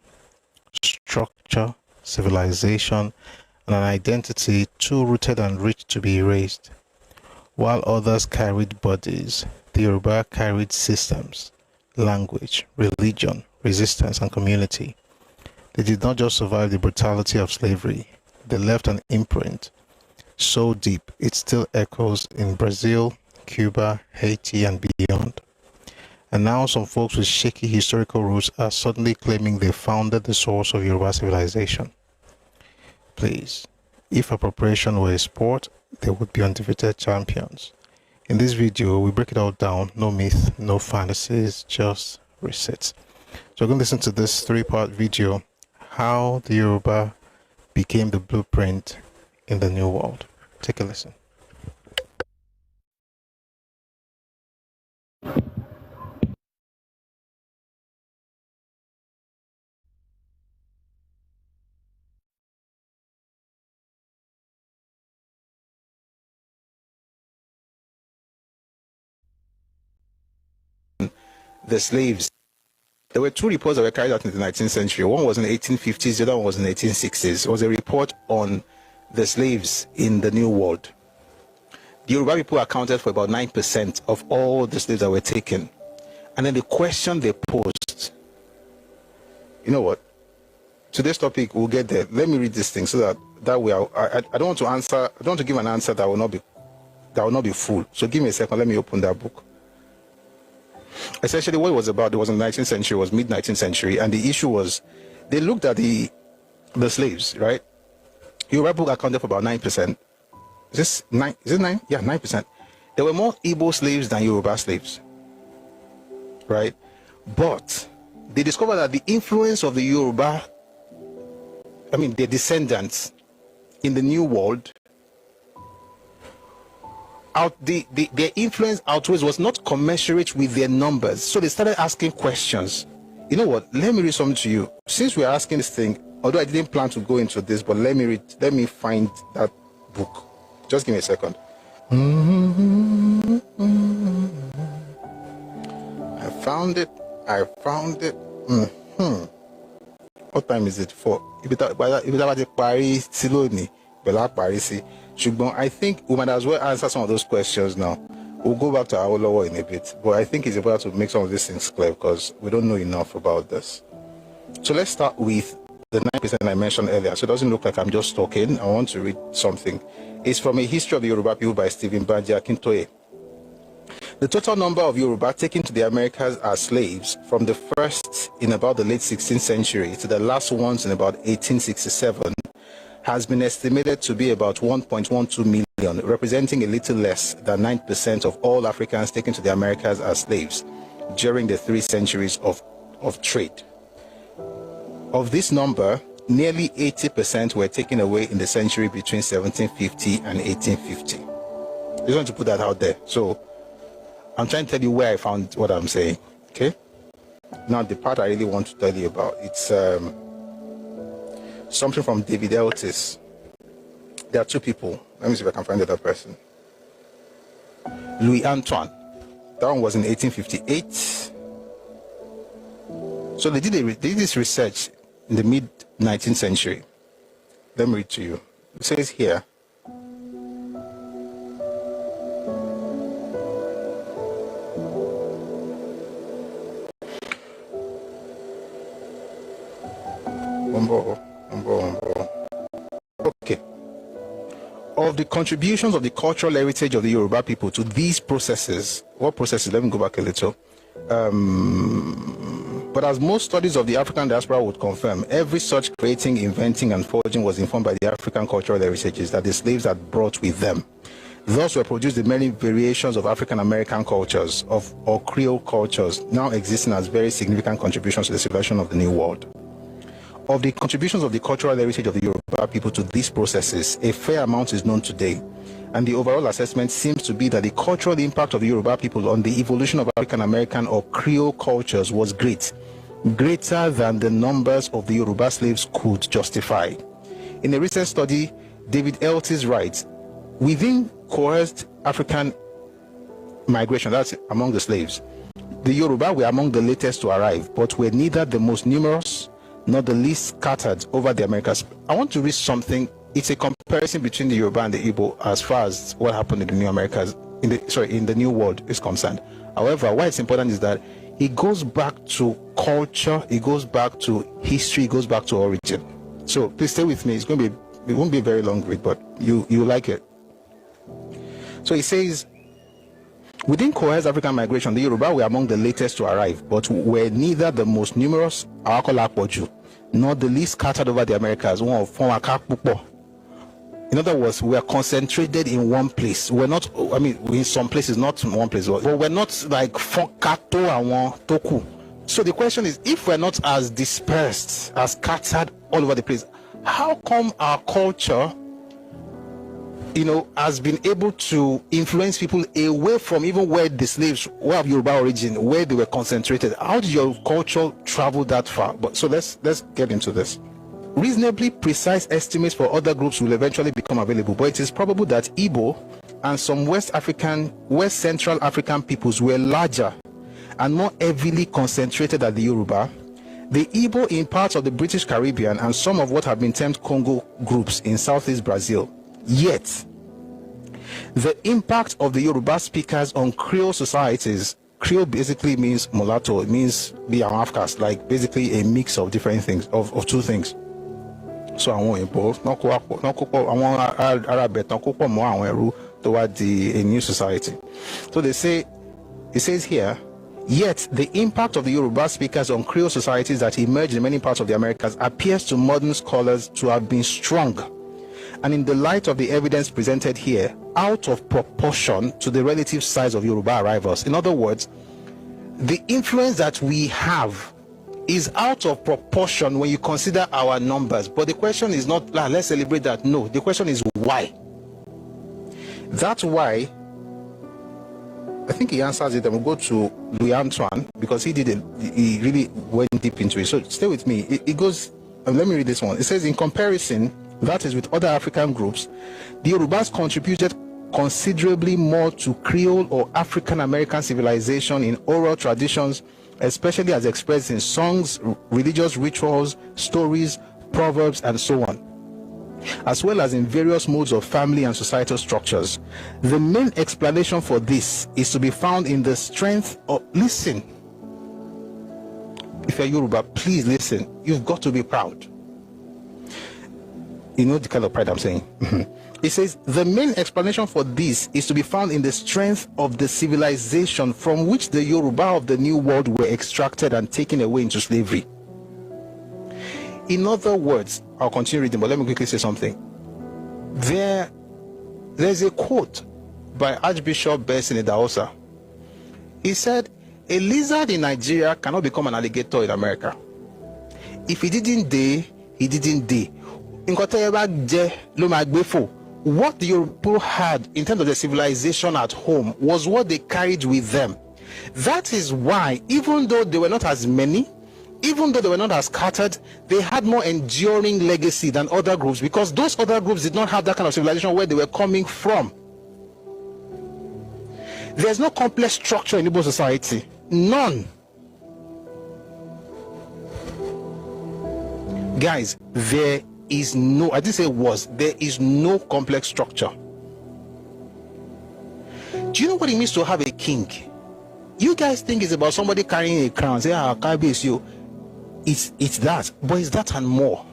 Structure, civilization, and an identity too rooted and rich to be erased. While others carried bodies, the Yoruba carried systems, language, religion, resistance, and community. They did not just survive the brutality of slavery, they left an imprint so deep it still echoes in Brazil, Cuba, Haiti, and beyond. And now some folks with shaky historical roots are suddenly claiming they founded the source of Yoruba civilization. Please, if appropriation were a sport, there would be undefeated champions. In this video, we break it all down. No myth, no fantasies, just receipts. So we're going to listen to this 3-part video, how the Yoruba became the blueprint in the New World. Take a listen. The slaves. There were 2 reports that were carried out in the 19th century. One was in the 1850s, the other one was in the 1860s. It was a report on the slaves in the New World. The Yoruba people accounted for about 9% of all the slaves that were taken. And then the question they posed, you know what? Today's topic, we'll get there. Let me read this thing so that way I don't want to answer. I don't want to give an answer that will not be full. So give me a second. Let me open that book. Essentially, what it was about, it was in the 19th century, it was mid-19th century, and the issue was, they looked at the slaves, right? Yoruba people accounted for about 9%. Is it 9? Yeah, 9%. There were more Igbo slaves than Yoruba slaves, right? But they discovered that the influence of the Yoruba, their descendants in the New World, their influence outweighs was not commensurate with their numbers. So they started asking questions. You know what? Let me read something to you. Since we're asking this thing, although I didn't plan to go into this, but let me find that book. Just give me a second. I found it. What time is it for? I think we might as well answer some of those questions now. We'll go back to our lower in a bit, but I think it's important to make some of these things clear because we don't know enough about this. So let's start with the 9% I mentioned earlier. So it doesn't look like I'm just talking. I want to read something. It's from A History of the Yoruba People by Stephen Banji Akintoye. The total number of Yoruba taken to the Americas as slaves, from the first in about the late 16th century to the last ones in about 1867, has been estimated to be about 1.12 million, representing a little less than 9% of all Africans taken to the Americas as slaves during the 3 centuries of trade. Of this number, nearly 80% were taken away in the century between 1750 and 1850. I just want to put that out there. So I'm trying to tell you where I found what I'm saying. Okay? Now the part I really want to tell you about, it's something from David Eltis. There are 2 people. Let me see if I can find the other person. Louis Antoine. That one was in 1858. So they did this research in the mid-19th century. Let me read to you. It says here, okay. Of the contributions of the cultural heritage of the Yoruba people to these processes, what processes? Let me go back a little. But as most studies of the African diaspora would confirm, every such creating, inventing, and forging was informed by the African cultural heritages that the slaves had brought with them. Thus were produced the many variations of African American cultures or Creole cultures, now existing as very significant contributions to the civilization of the New World. Of the contributions of the cultural heritage of the Yoruba people to these processes, a fair amount is known today, and the overall assessment seems to be that the cultural impact of the Yoruba people on the evolution of African American or Creole cultures was greater than the numbers of the Yoruba slaves could justify. In a recent study, David Eltis writes, within coerced African migration, that's among the slaves, the Yoruba were among the latest to arrive, but were neither the most numerous nor the least scattered over the Americas. I want to read something. It's a comparison between the Yoruba and the Igbo as far as what happened in the New Americas, in the New World is concerned. However, why it's important is that it goes back to culture, it goes back to history, it goes back to origin. So please stay with me. It won't be a very long read, but you like it. So it says, Within coerced African migration, the Yoruba were among the latest to arrive, but were neither the most numerous, nor the least scattered over the Americas. In other words, we are concentrated in one place. We're not, I mean, in some places, not in one place, but we're not like Fonkato and Toku. So the question is, if we're not as dispersed, as scattered all over the place, how come our culture, has been able to influence people away from even where the slaves were of Yoruba origin, where they were concentrated? How did your culture travel that far? But so let's get into this. Reasonably precise estimates for other groups will eventually become available, but it is probable that Igbo and some West Central African peoples were larger and more heavily concentrated than the Yoruba. The Igbo in parts of the British Caribbean and some of what have been termed Congo groups in southeast Brazil. Yet, the impact of the Yoruba speakers on Creole societies, Creole basically means mulatto, it means be an Afghans, like basically a mix of different things, of two things. So I want both, I want Arabet, toward a new society. So it says here, yet the impact of the Yoruba speakers on Creole societies that emerged in many parts of the Americas appears to modern scholars to have been strong, and in the light of the evidence presented here, out of proportion to the relative size of Yoruba arrivals. In other words, the influence that we have is out of proportion when you consider our numbers. But the question is not, let's celebrate that. No, the question is why. That's why I think he answers it, and we'll go to Louis Antoine, because he really went deep into it. So stay with me. It goes, let me read this one. It says, in comparison, that is with other African groups, the Yorubas contributed considerably more to Creole or African American civilization in oral traditions, especially as expressed in songs, religious rituals, stories, proverbs, and so on, as well as in various modes of family and societal structures. The main explanation for this is to be found in the strength of, listen, if you're Yoruba, please listen, you've got to be proud. You know the kind of pride I'm saying. It says, the main explanation for this is to be found in the strength of the civilization from which the Yoruba of the New World were extracted and taken away into slavery. In other words, I'll continue reading, but let me quickly say something. There's a quote by Archbishop Benson Idahosa. He said, a lizard in Nigeria cannot become an alligator in America. If he didn't die, he didn't die. What the Yoruba had in terms of the civilization at home was what they carried with them. That is why, even though they were not as many, even though they were not as scattered, they had more enduring legacy than other groups, because those other groups did not have that kind of civilization where they were coming from. There's no complex structure in Igbo society. None. Guys, there is no, I didn't say was, there is no complex structure. Do you know what it means to have a king? You guys think it's about somebody carrying a crown, say, it's you. It's that, but it's that and more.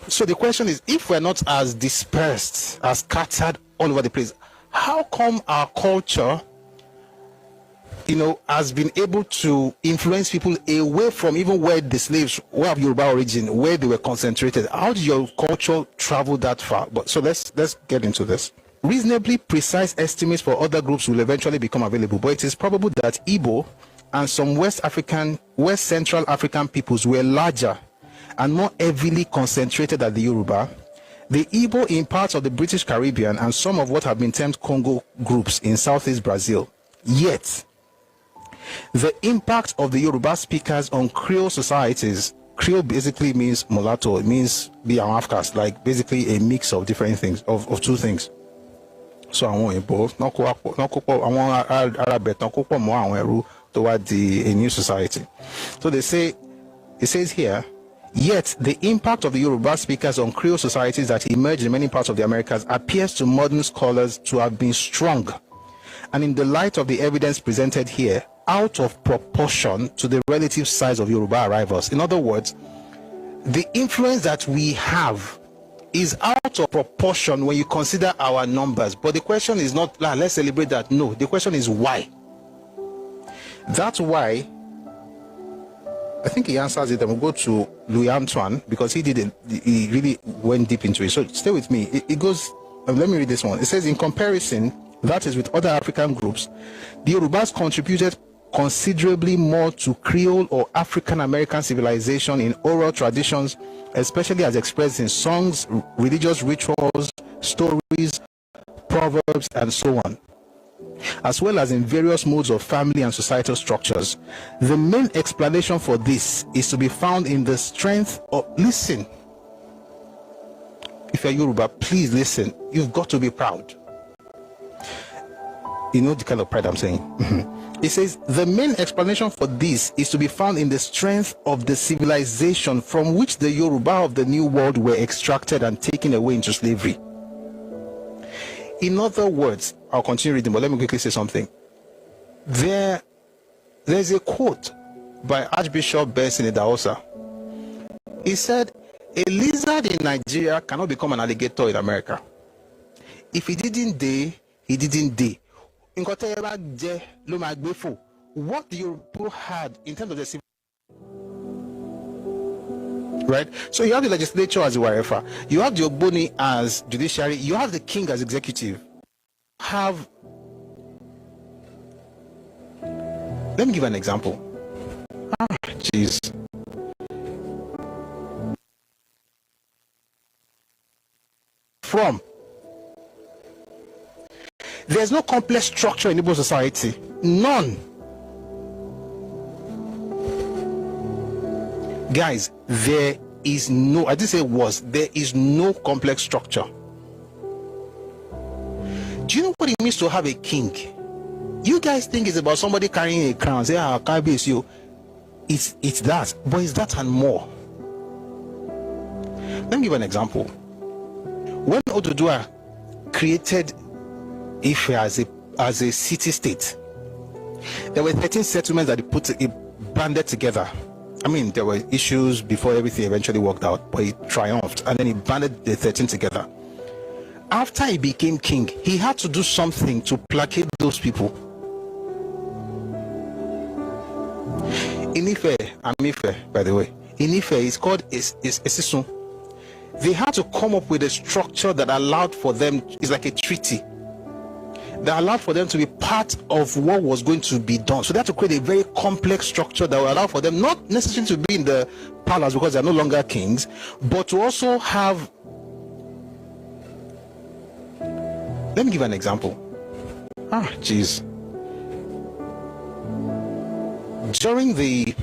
So the question is, if we're not as dispersed, as scattered all over the place, how come our culture, has been able to influence people away from even where the slaves were of Yoruba origin, where they were concentrated? How did your culture travel that far? But so let's get into this. Reasonably precise estimates for other groups will eventually become available, but it is probable that Igbo and some West Central African peoples were larger and more heavily concentrated than the Yoruba. The Igbo in parts of the British Caribbean and some of what have been termed Congo groups in southeast Brazil. Yet, the impact of the Yoruba speakers on Creole societies, Creole basically means mulatto, it means be an Afghans, like basically a mix of different things, of two things. So I want both, I want Arabet, toward a new society. So it says here, yet the impact of the Yoruba speakers on Creole societies that emerged in many parts of the Americas appears to modern scholars to have been strong, and in the light of the evidence presented here, out of proportion to the relative size of Yoruba arrivals. In other words, the influence that we have is out of proportion when you consider our numbers. But the question is not, let's celebrate that. No, the question is why. That's why I think he answers it, and we'll go to Louis Antoine, because he really went deep into it. So stay with me. It goes, let me read this one. It says, in comparison, that is with other African groups, the Yorubas contributed considerably more to Creole or African American civilization in oral traditions, especially as expressed in songs, religious rituals, stories, proverbs, and so on, as well as in various modes of family and societal structures. The main explanation for this is to be found in the strength of, listen, if you're Yoruba, please listen, you've got to be proud. You know the kind of pride I'm saying. It says, the main explanation for this is to be found in the strength of the civilization from which the Yoruba of the New World were extracted and taken away into slavery. In other words, I'll continue reading, but let me quickly say something. There's a quote by Archbishop Benson Idahosa. He said, a lizard in Nigeria cannot become an alligator in America. If he didn't die, he didn't die. What the Yoruba had in terms of the civil, right? So you have the legislature as the Warefa, you have the Ogboni as judiciary, you have the king as executive. Let me give an example. Jeez. There's no complex structure in Igbo society. None. Guys, there is no, I didn't say was, there is no complex structure. Do you know what it means to have a king? You guys think it's about somebody carrying a crown, say, can't be you. It's that, but it's that and more. Let me give an example. When Oduduwa created Ife as a city-state, there were 13 settlements that he banded together. I mean, there were issues before everything eventually worked out, but he triumphed, and then he banded the 13 together. After he became king, he had to do something to placate those people. In Ife, I'm Ife, by the way. In Ife, it's called Esisun. They had to come up with a structure that allowed for them, it's like a treaty, that allowed for them to be part of what was going to be done. So they had to create a very complex structure that will allow for them not necessarily to be in the palace because they're no longer kings, but to also have, let me give an example. Jeez. During the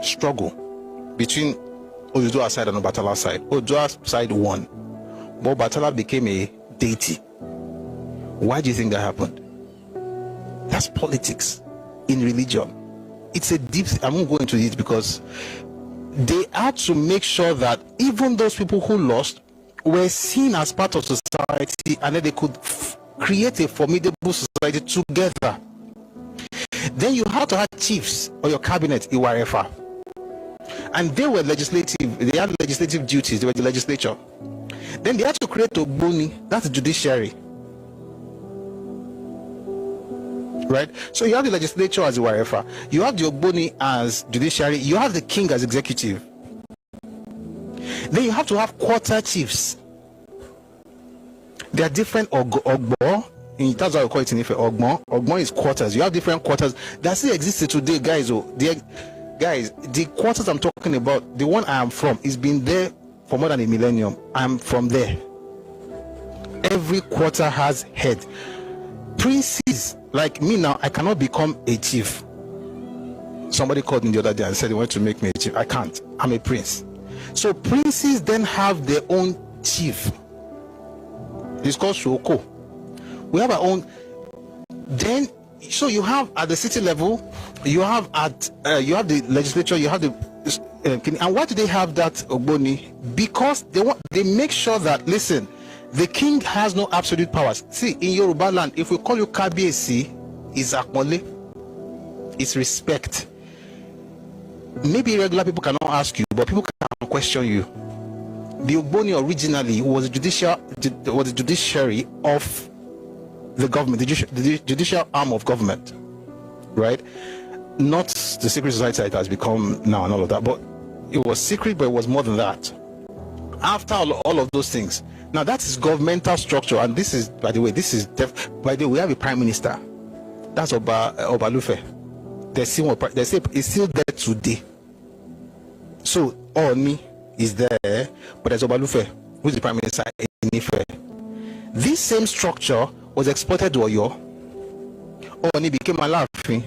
struggle between Oduduwa side and Obatala side, Oduduwa side won, but Obatala became a deity. Why do you think that happened? That's politics in religion. It's a deep, I won't go into it because they had to make sure that even those people who lost were seen as part of society, and then they could create a formidable society together. Then you had to have chiefs or your cabinet, Iwarefa, and they were legislative. They had legislative duties. They were the legislature. Then they had to create Ogboni, that's the judiciary, right? So you have the legislature as Iwarefa, you have the Ogboni as judiciary, you have the king as executive. Then you have to have quarter chiefs. There are different Ogbo. That's how I call it in Ife. Ogbo is quarters. You have different quarters that still existed today, guys. The quarters I'm talking about, the one I am from, is been there for more than a millennium. I'm from there. Every quarter has head. Princes like me now, I cannot become a chief. Somebody called me the other day and said they want to make me a chief. I can't. I'm a prince. So princes then have their own chief. It's called Shoko. We have our own. Then, so you have at the city level, you have at you have the legislature, you have the and why do they have that Ogboni? Because they make sure that, listen, The king has no absolute powers. See, in Yoruba land, if we call you Kabiyesi, it's akmole, it's respect. Maybe regular people cannot ask you, but people can question you. The Ogboni originally was the judiciary of the government, the judicial arm of government, right? Not the secret society it has become now and all of that, but it was secret, but it was more than that. After all of those things, now that is governmental structure, and this is, by the way, we have a prime minister. That's Obalufe. They say it's still there today. So Oni is there, but there's Obalufe, who's the prime minister in Ife. This same structure was exported to Oyo. Oni became Alaafin.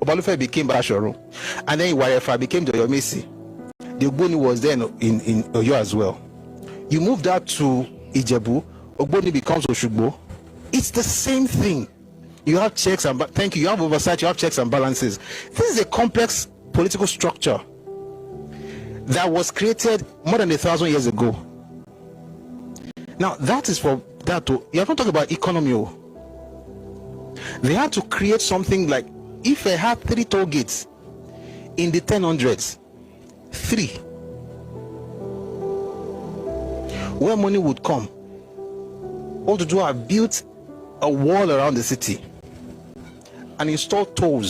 Obalufe became Bashoru, and then Iwarefa became the Oyomesi. The Ogboni was there in Oyo as well. You move that to Ijebu, Ogboni becomes Oshugbo. It's the same thing. You have checks and you have oversight, you have checks and balances. This is a complex political structure that was created more than 1,000 years ago. Now that is for that to, you are not talking about economy. They had to create something like, if they had 3 toll gates in the 1000s, 3, where money would come, all to do have built a wall around the city and install toll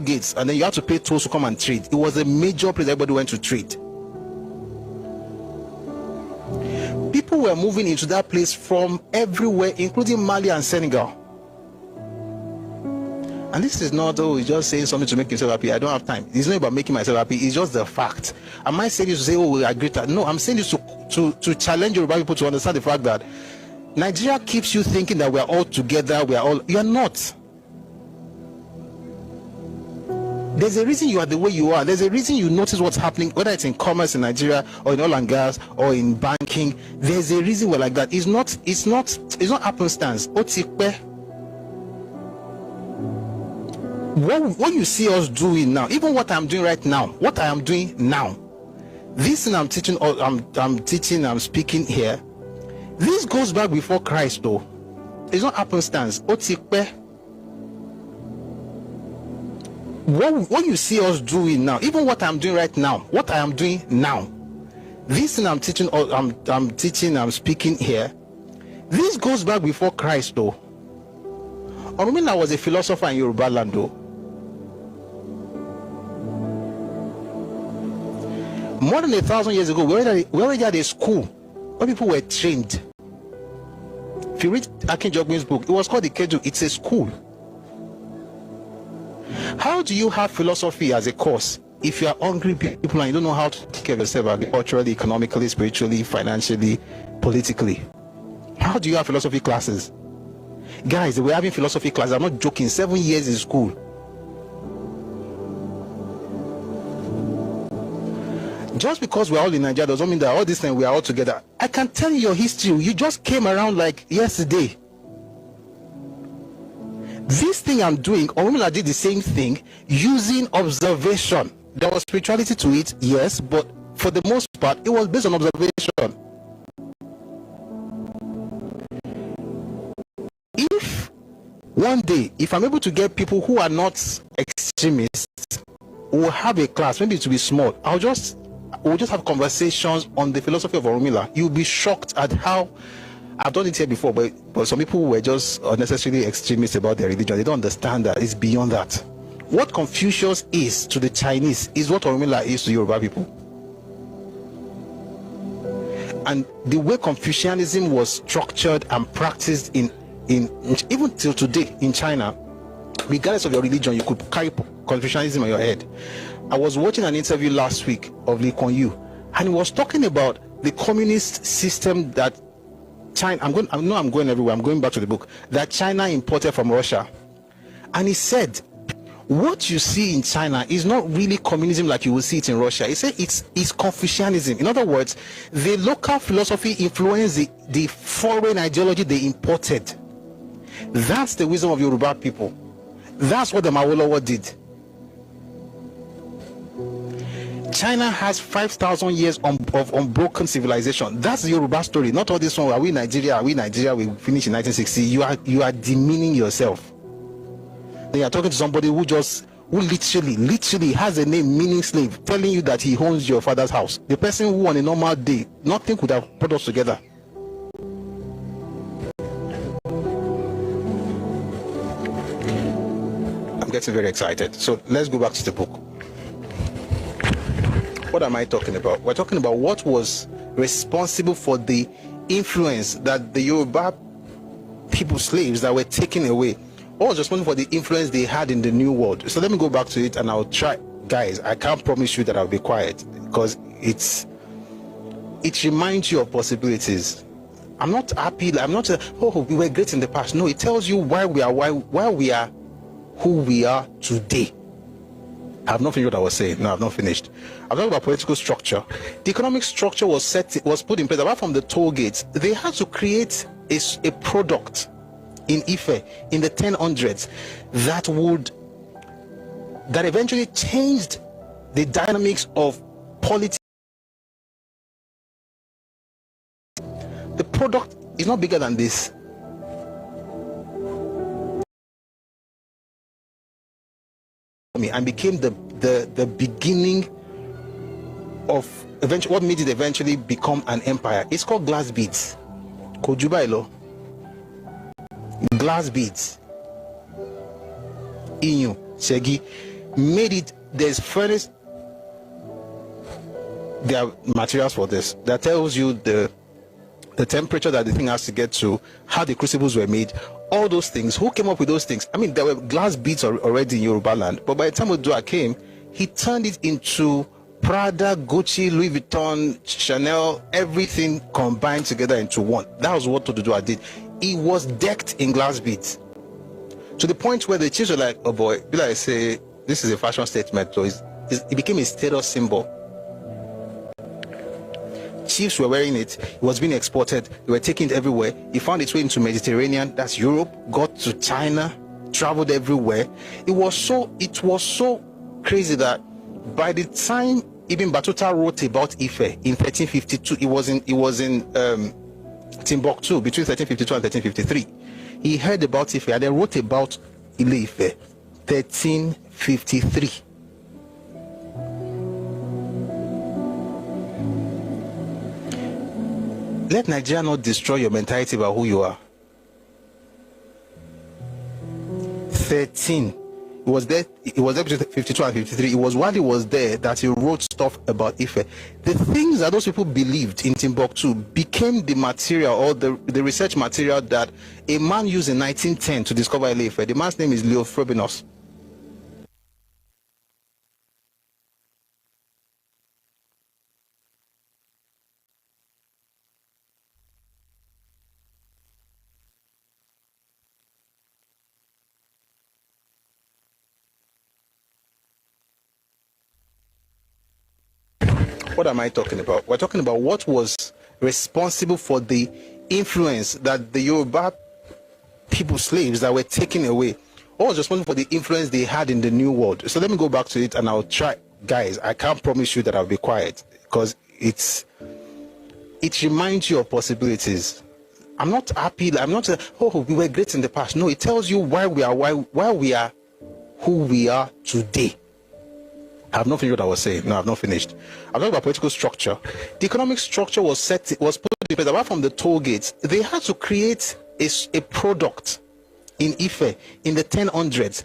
gates, and then you have to pay tolls to come and trade. It was a major place everybody went to trade. People were moving into that place from everywhere, including Mali and Senegal. And this is not, oh, he's just saying something to make himself happy. I don't have time. It's not about making myself happy. It's just the fact. Am I saying this to say, oh, we are greater? No, I'm saying this to challenge Yoruba people to understand the fact that Nigeria keeps you thinking that we are all together. You are not. There's a reason you are the way you are. There's a reason you notice what's happening, whether it's in commerce in Nigeria or in oil and gas or in banking. There's a reason we're like that. It's not happenstance. What you see us doing now, even what I'm doing right now, what I am doing now, this thing I'm teaching, or I'm speaking here, this goes back before Christ though. It's not happenstance. What you see us doing now, even what I'm doing right now, what I am doing now, this thing I'm teaching, or I'm speaking here, this goes back before Christ though. Orumila was a philosopher in Yoruba land though. More than 1,000 years ago, we already had a school where people were trained. If you read Akin Jogmin's book, it was called the Kedu. It's a school. How do you have philosophy as a course if you are hungry people and you don't know how to take care of yourself agriculturally, economically, spiritually, financially, politically? How do you have philosophy classes? Guys, we're having philosophy classes. I'm not joking. 7 years in school. Just because we're all in Nigeria doesn't mean that all this time we are all together. I can tell you your history. You just came around like yesterday. This thing I'm doing, Orumila did the same thing using observation. There was spirituality to it, yes, but for the most part, it was based on observation. If one day, if I'm able to get people who are not extremists, we'll have a class, maybe it will be small. We'll just have conversations on the philosophy of Orumila. You'll be shocked at how, I've done it here before, but some people were just unnecessarily extremists about their religion. They don't understand that it's beyond that. What Confucius is to the Chinese is what Orumila is to Yoruba people. And the way Confucianism was structured and practiced in even till today in China, regardless of your religion, you could carry Confucianism on your head. I was watching an interview last week of Lee Kuan Yew, and he was talking about the communist system that China, I'm going everywhere, I'm going back to the book, that China imported from Russia. And he said, what you see in China is not really communism like you will see it in Russia. He said it's Confucianism. In other words, the local philosophy influenced the foreign ideology they imported. That's the wisdom of Yoruba people. That's what the Awolowo did. China has 5,000 years of unbroken civilization. That's the Yoruba story. Not all this one. Are we Nigeria? Are we Nigeria? We finished in 1960. You are demeaning yourself. Then you're talking to somebody who literally has a name meaning slave, telling you that he owns your father's house. The person who on a normal day, nothing could have put us together. I'm getting very excited. So let's go back to the book. What am I talking about? We're talking about what was responsible for the influence that the Yoruba people, slaves that were taken away. What was responsible for the influence they had in the New World? So let me go back to it and I'll try. Guys, I can't promise you that I'll be quiet because it reminds you of possibilities. I'm not happy. I'm not we were great in the past. No, it tells you why we are who we are today. I have not finished what I was saying. No, I've not finished. I'm talking about political structure. The economic structure was put in place. Apart from the toll gates, they had to create a product in Ife in the 1000s that eventually changed the dynamics of politics. The product is not bigger than this. And became the beginning of what made it eventually become an empire. It's called glass beads. Kojubailo. Glass beads. Inyu, Segi, made it. There's furnace. There are materials for this that tells you the temperature that the thing has to get to, how the crucibles were made, all those things. Who came up with those things? I mean, there were glass beads already in Yoruba land, but by the time Odua came, he turned it into Prada, Gucci, Louis Vuitton, Chanel, everything combined together into one. That was what Odua did. He was decked in glass beads to the point where the chiefs were like, oh boy, be like, say, this is a fashion statement. So it became a status symbol. Chiefs were wearing it. It was being exported. They were taking it everywhere. It found its way into Mediterranean, that's Europe, got to China, traveled everywhere. It was so crazy that by the time Ibn Battuta wrote about Ife in 1352, it was in Timbuktu between 1352 and 1353. He heard about Ife and then wrote about Ile-Ife 1353. Let Nigeria not destroy your mentality about who you are. 13. It was there between 52 and 53. It was while he was there that he wrote stuff about Ife. The things that those people believed in Timbuktu became the material or the research material that a man used in 1910 to discover Ile-Ife. The man's name is Leo Frobenius. What am I talking about? We're talking about what was responsible for the influence that the Yoruba people, slaves that were taken away. What was responsible for the influence they had in the New World? So let me go back to it and I'll try. Guys, I can't promise you that I'll be quiet because it reminds you of possibilities. I'm not happy. I'm not we were great in the past. No, it tells you why we are who we are today. I have not finished what I was saying. No, I've not finished. I'm talking about political structure. The economic structure was put in place. Apart from the toll gates, they had to create a product in Ife in the 1000s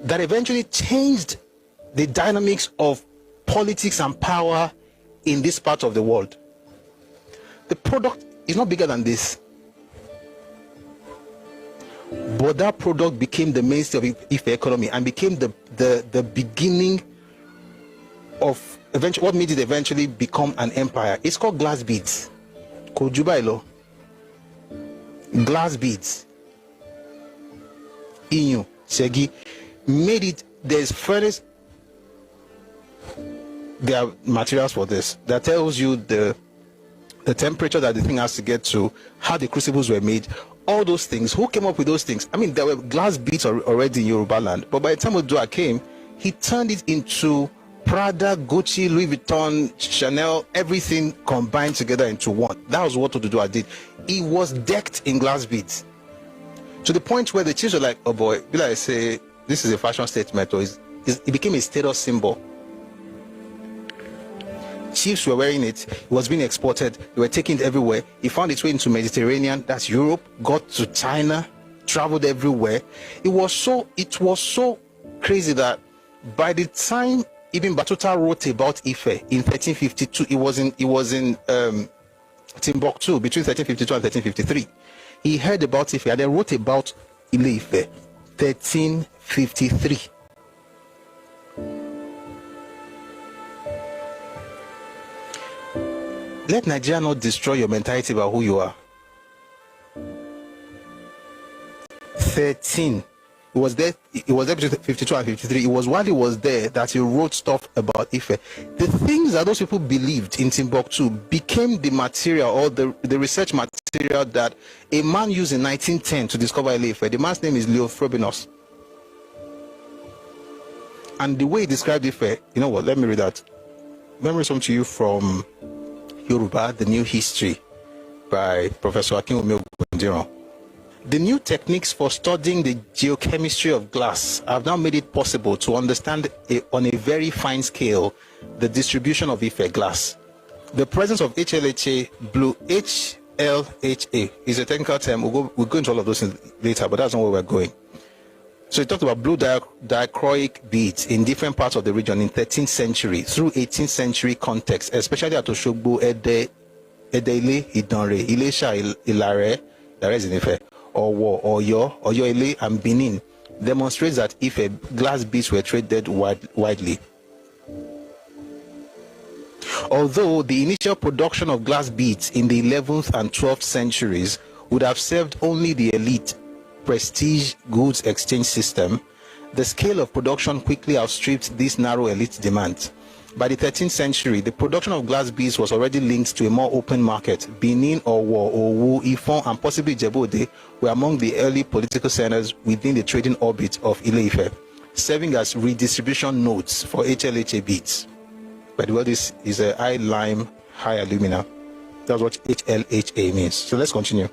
that eventually changed the dynamics of politics and power in this part of the world. The product is not bigger than this. But that product became the mainstay of Ife economy and became the beginning of what made it eventually become an empire. It's called glass beads. Kojubailo. Glass beads. Inyu, Segi, made it. There's furnace. There are materials for this that tells you the temperature that the thing has to get to, how the crucibles were made, all those things. Who came up with those things? I mean, there were glass beads already in Yoruba land, but by the time Odua came, he turned it into Prada, Gucci, Louis Vuitton, Chanel, everything combined together into one. That was what Oduduwa did. He was decked in glass beads to the point where the chiefs were like, oh boy, be like, say, this is a fashion statement, or it became a status symbol. Chiefs were wearing it. It was being exported. They were taking it everywhere. It found its way into Mediterranean, that's Europe, got to China, traveled everywhere. It was so crazy that by the time Ibn Battuta wrote about Ife in 1352, it was in Timbuktu between 1352 and 1353. He heard about Ife and then wrote about Ile-Ife 1353. Let Nigeria not destroy your mentality about who you are. 13. It was there between 52 and 53. It was while he was there that he wrote stuff about Ife. The things that those people believed in Timbuktu became the material, or the research material that a man used in 1910 to discover Ile-Ife. The man's name is Leo Frobinus. And the way he described Ife, you know what, let me read that. Let me read something to you from Yorùbá, The New History by Professor Akinwumi Ogundiran. The new techniques for studying the geochemistry of glass have now made it possible to understand on a very fine scale the distribution of Ife glass. The presence of HLHA, blue HLHA is a technical term. We'll go into all of those things later, but that's not where we're going. So he talked about blue dichroic beads in different parts of the region in 13th century through 18th century context, especially at Oshogbo, Ede, Ile, Idanre, Ilesha, Ilare, that is in Ife, Owo, Oyo, Ile, and Benin, demonstrates that Ife glass beads were traded widely. Although the initial production of glass beads in the 11th and 12th centuries would have served only the elite prestige goods exchange system, the scale of production quickly outstripped this narrow elite demand. By the 13th century, the production of glass beads was already linked to a more open market. Benin, Owo, Owu, Ifon, and possibly Jebode were among the early political centers within the trading orbit of Ile-Ife, serving as redistribution nodes for HLHA beads. By the way, this is a high lime, high alumina. That's what HLHA means. So let's continue.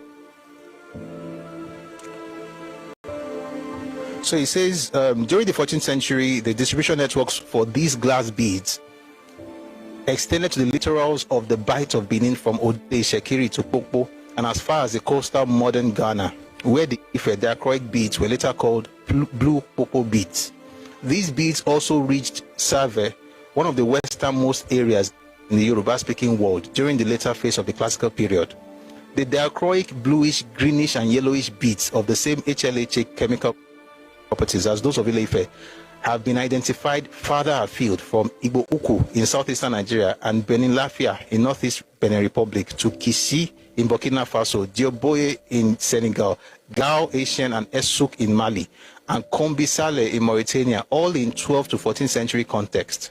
So he says, during the 14th century, the distribution networks for these glass beads extended to the littorals of the Bight of Benin from Ode, Shekiri to Popo, and as far as the coastal modern Ghana, where the Ife dichroic beads were later called blue Popo beads. These beads also reached Save, one of the westernmost areas in the Yoruba-speaking world during the later phase of the classical period. The dichroic bluish, greenish, and yellowish beads of the same HLHA chemical properties as those of Ile-Ife have been identified farther afield, from Igbo Uku in southeastern Nigeria and Benin Lafia in northeast Benin Republic to Kisi in Burkina Faso, Dioboye in Senegal, Gao Asian and Essouk in Mali, and Kombi Saleh in Mauritania, all in 12th to 14th century context.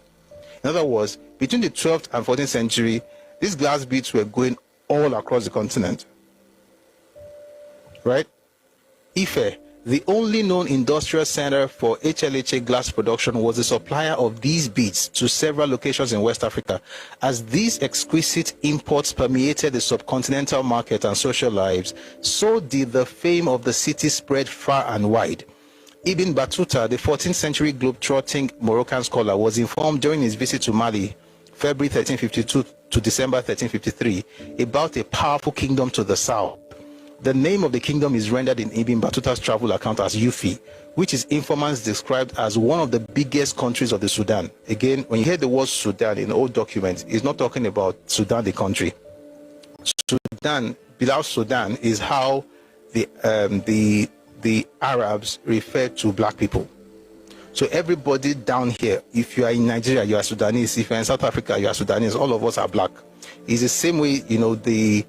In other words, between the 12th and 14th century, these glass beads were going all across the continent. Right? Ife, the only known industrial center for HLHA glass production, was the supplier of these beads to several locations in West Africa. As these exquisite imports permeated the subcontinental market and social lives, so did the fame of the city spread far and wide. Ibn Battuta, the 14th century globe-trotting Moroccan scholar, was informed during his visit to Mali, February 1352 to December 1353, about a powerful kingdom to the south. The name of the kingdom is rendered in Ibn Battuta's travel account as Yufi, which his informants described as one of the biggest countries of the Sudan. Again, when you hear the word Sudan in old documents, it's not talking about Sudan, the country. Sudan, below Sudan, is how the Arabs refer to black people. So everybody down here, if you are in Nigeria, you are Sudanese. If you are in South Africa, you are Sudanese. All of us are black. It's the same way, you know, the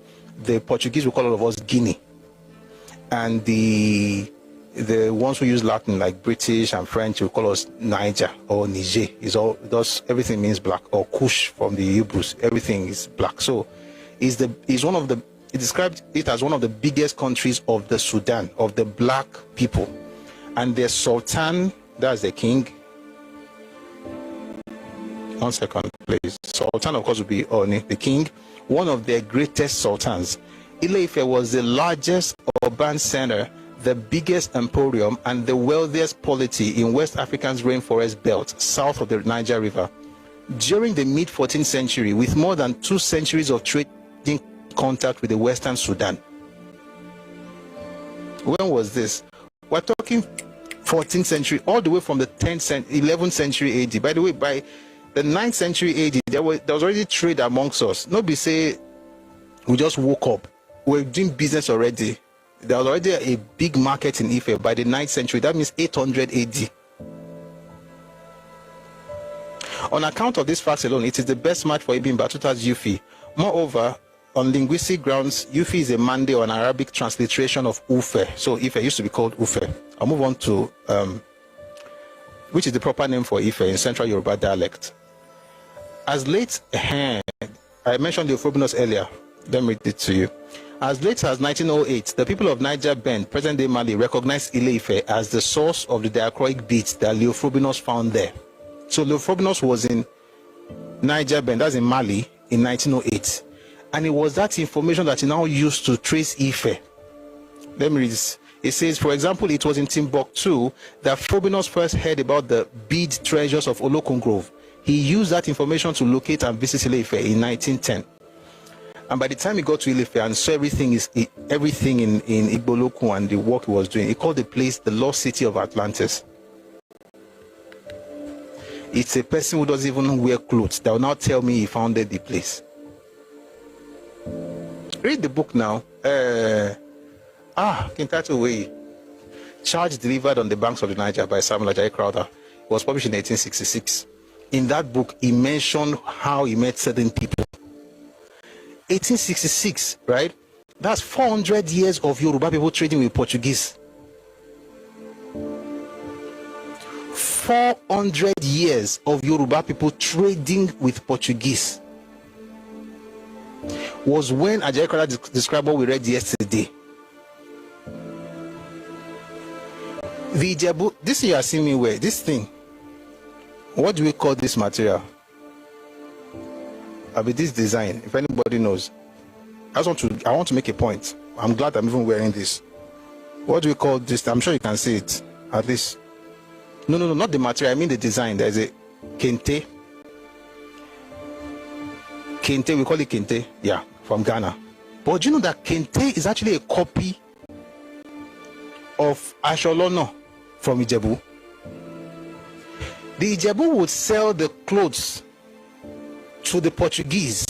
Portuguese will call all of us Guinea, and the ones who use Latin, like British and French, will call us Niger or Niger. Everything means black, or Kush from the Hebrews. Everything is black. So it described it as one of the biggest countries of the Sudan, of the black people, and their Sultan, that's the king, 1 second, please. Sultan, of course, would be Oni, the king, one of their greatest sultans. Ile-Ife was the largest urban center, the biggest emporium, and the wealthiest polity in West Africa's rainforest belt, south of the Niger River. During the mid-14th century, with more than 2 centuries of trading contact with the Western Sudan. When was this? We're talking 14th century, all the way from the 11th century AD. By the way, by the 9th century AD, there was already trade amongst us. Nobody say we just woke up. We're doing business already. There was already a big market in Ife by the 9th century. That means 800 AD. On account of this fact alone, it is the best match for Ibn Battuta's Yufi. Moreover, on linguistic grounds, Yufi is a Mande or an Arabic transliteration of Ufe. So Ife used to be called Ufe. I'll move on to, which is the proper name for Ife in Central Yoruba dialect. As late, I mentioned the Euphobinos earlier. Let me read it to you. As late as 1908, the people of Niger Bend, present-day Mali, recognized Ile-Ife as the source of the diachroic beats that Leophrobinos found there. So Leophrobinos was in Niger Bend, that's in Mali, in 1908. And it was that information that he now used to trace Ife. Let me read this. It says, for example, it was in Timbuktu that Phrobinos first heard about the bead treasures of Olokun Grove. He used that information to locate and visit Ile-Ife in 1910. And by the time he got to Ile-Ife and saw everything in Igbolokun and the work he was doing, he called the place the lost city of Atlantis. It's a person who doesn't even wear clothes that will now tell me he founded the place. Read the book now. Kintato Way. Charge Delivered on the Banks of the Niger by Samuel Ajayi Crowther. It was published in 1866. In that book, he mentioned how he met certain people. 1866, right? That's 400 years of Yoruba people trading with Portuguese. 400 years of Yoruba people trading with Portuguese was when Ajayi Crowther described what we read yesterday. The Ijebu, this you are seeing me wear, this thing, what do we call this material? This design, if anybody knows. I want to make a point. I'm glad I'm even wearing this. What do we call this? I'm sure you can see it, at least. No, not the material, I mean the design. There's a kente. Kente, we call it kente, yeah, from Ghana. But do you know that kente is actually a copy of Asholono from Ijebu? The Ijebu would sell the clothes to the Portuguese.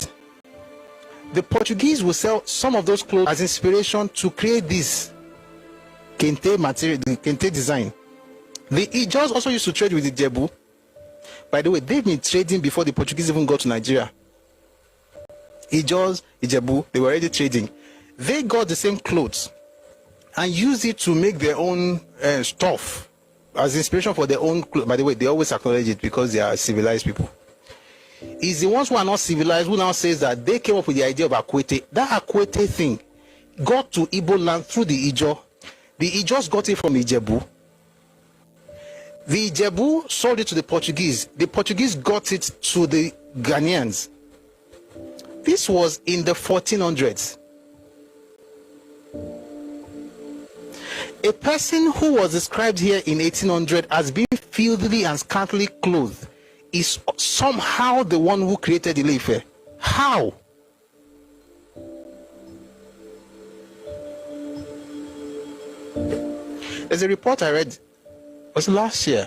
The Portuguese will sell some of those clothes as inspiration to create this kente material, the kente design. The Ijaws also used to trade with the Ijebu. By the way, they've been trading before the Portuguese even got to Nigeria. Ijaws, Ijebu, they were already trading. They got the same clothes and used it to make their own stuff as inspiration for their own clothes. By the way, they always acknowledge it because they are civilized people. It's the ones who are not civilized who now says that they came up with the idea of Akwete. That Akwete thing got to Igbo land through the Ijaw. The Ijaws got it from Ijebu. The Ijebu sold it to the Portuguese. The Portuguese got it to the Ghanaians. This was in the 1400s. A person who was described here in 1800 as being filthily and scantily clothed is somehow the one who created Ile-Ife. How? There's a report I read, it was last year.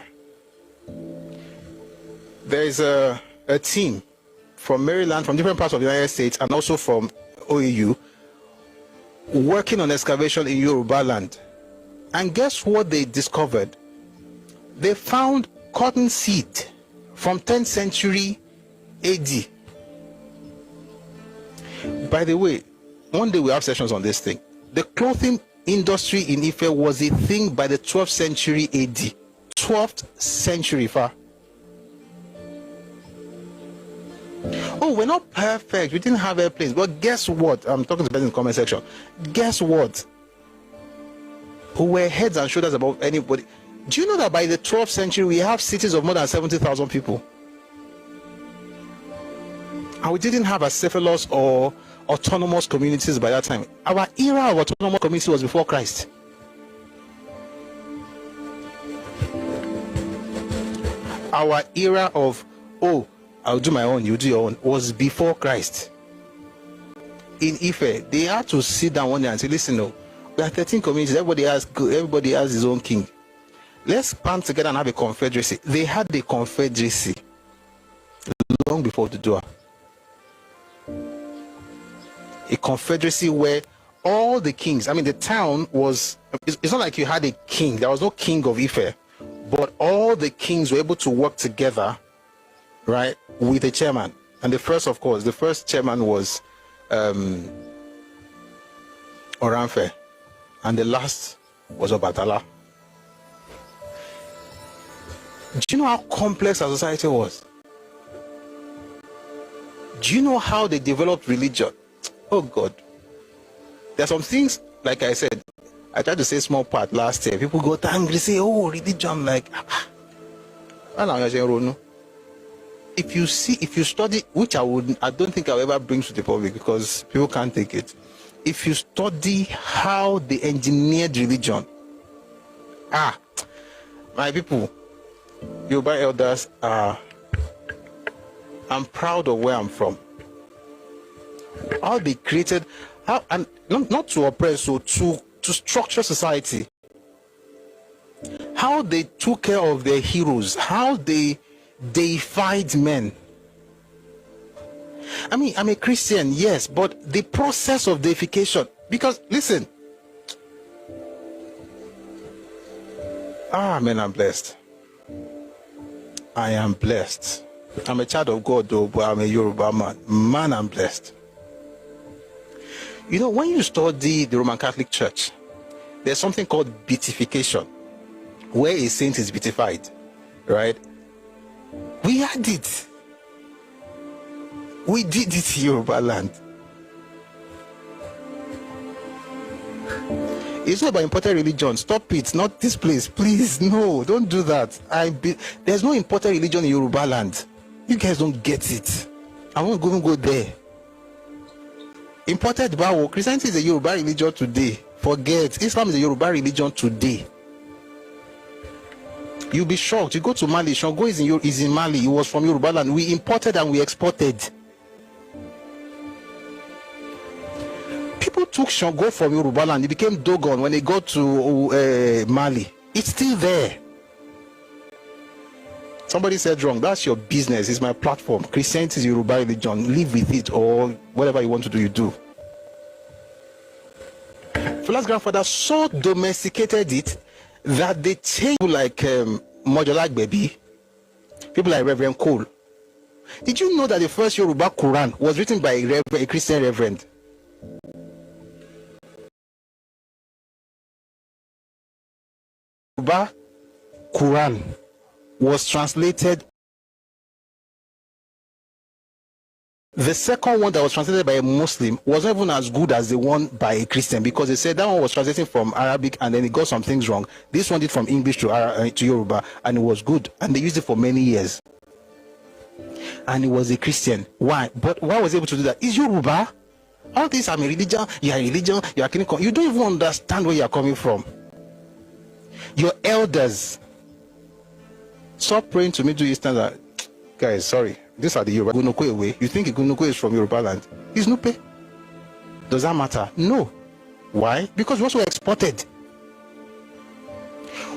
There is a team from Maryland, from different parts of the United States, and also from OAU, working on excavation in Yoruba land. And guess what they discovered? They found cotton seed from 10th century AD. By the way, one day we have sessions on this thing. The clothing industry in Ife was a thing by the 12th century AD. 12th century far. Oh, we're not perfect. We didn't have airplanes. But guess what? I'm talking to the person in the comment section. Guess what? Who were heads and shoulders above anybody. Do you know that by the 12th century we have cities of more than 70,000 people? And we didn't have acephalous or autonomous communities by that time. Our era of autonomous community was before Christ. Our era of, oh, I'll do my own, you do your own, was before Christ. In Ife, they had to sit down one day and say, listen, no, we are 13 communities, everybody has his own king. Let's band together and have a confederacy. They had a confederacy long before the Dua. A confederacy where all the kings, I mean, the town was, it's not like you had a king. There was no king of Ife, but all the kings were able to work together, right, with a chairman. And the first, of course, the first chairman was Oranfe, and the last was Obatala. Do you know how complex our society was? Do you know how they developed religion? Oh God. There are some things, like I said, I tried to say small part last year. People got angry, say, oh, religion, like, if you study, which I don't think I'll ever bring to the public because people can't take it. If you study how they engineered religion, my people, Yorùbá elders, I'm proud of where I'm from. How they created, and not to oppress, so to structure society. How they took care of their heroes, how they deified men. I mean, I'm a Christian, yes, but the process of deification, because listen, man, I'm blessed. I am blessed. I'm a child of God, though, but I'm a Yoruba man. Man, I'm blessed. You know, when you study the Roman Catholic Church, there's something called beatification, where a saint is beatified, right? We had it. We did it in Yoruba land. It's not about imported religion. Stop it. Not this place. Please, no, don't do that. There's no imported religion in Yoruba land. You guys don't get it. I won't even go there. Imported Bawo. Christianity is a Yoruba religion today. Forget. Islam is a Yoruba religion today. You'll be shocked. You go to Mali. Shango is in Mali. It was from Yoruba land. We imported and we exported. People took Shango from Yoruba land. It became Dogon when they got to Mali. It's still there. Somebody said wrong. That's your business. It's my platform. Christianity is Yoruba religion. Live with it, or whatever you want to do, you do. Fela's grandfather so domesticated it that they changed like Mojolag Baby, people like Reverend Cole. Did you know that the first Yoruba Quran was written by a Christian reverend? Yoruba Quran was translated. The second one that was translated by a Muslim was not even as good as the one by a Christian, because they said that one was translated from Arabic and then it got some things wrong. This one did from English to Yoruba and it was good, and they used it for many years. And it was a Christian. Why? But why was he able to do that? Is Yoruba? All these, I'm a religion, you are a religion, you are clinical. You don't even understand where you are coming from. Your elders. Stop praying to me to Eastern. Guys, sorry. These are the Yoruba. Gunukwe way. You think Gunukwe is from Yoruba land? It's Nupe. Does that matter? No. Why? Because we also exported.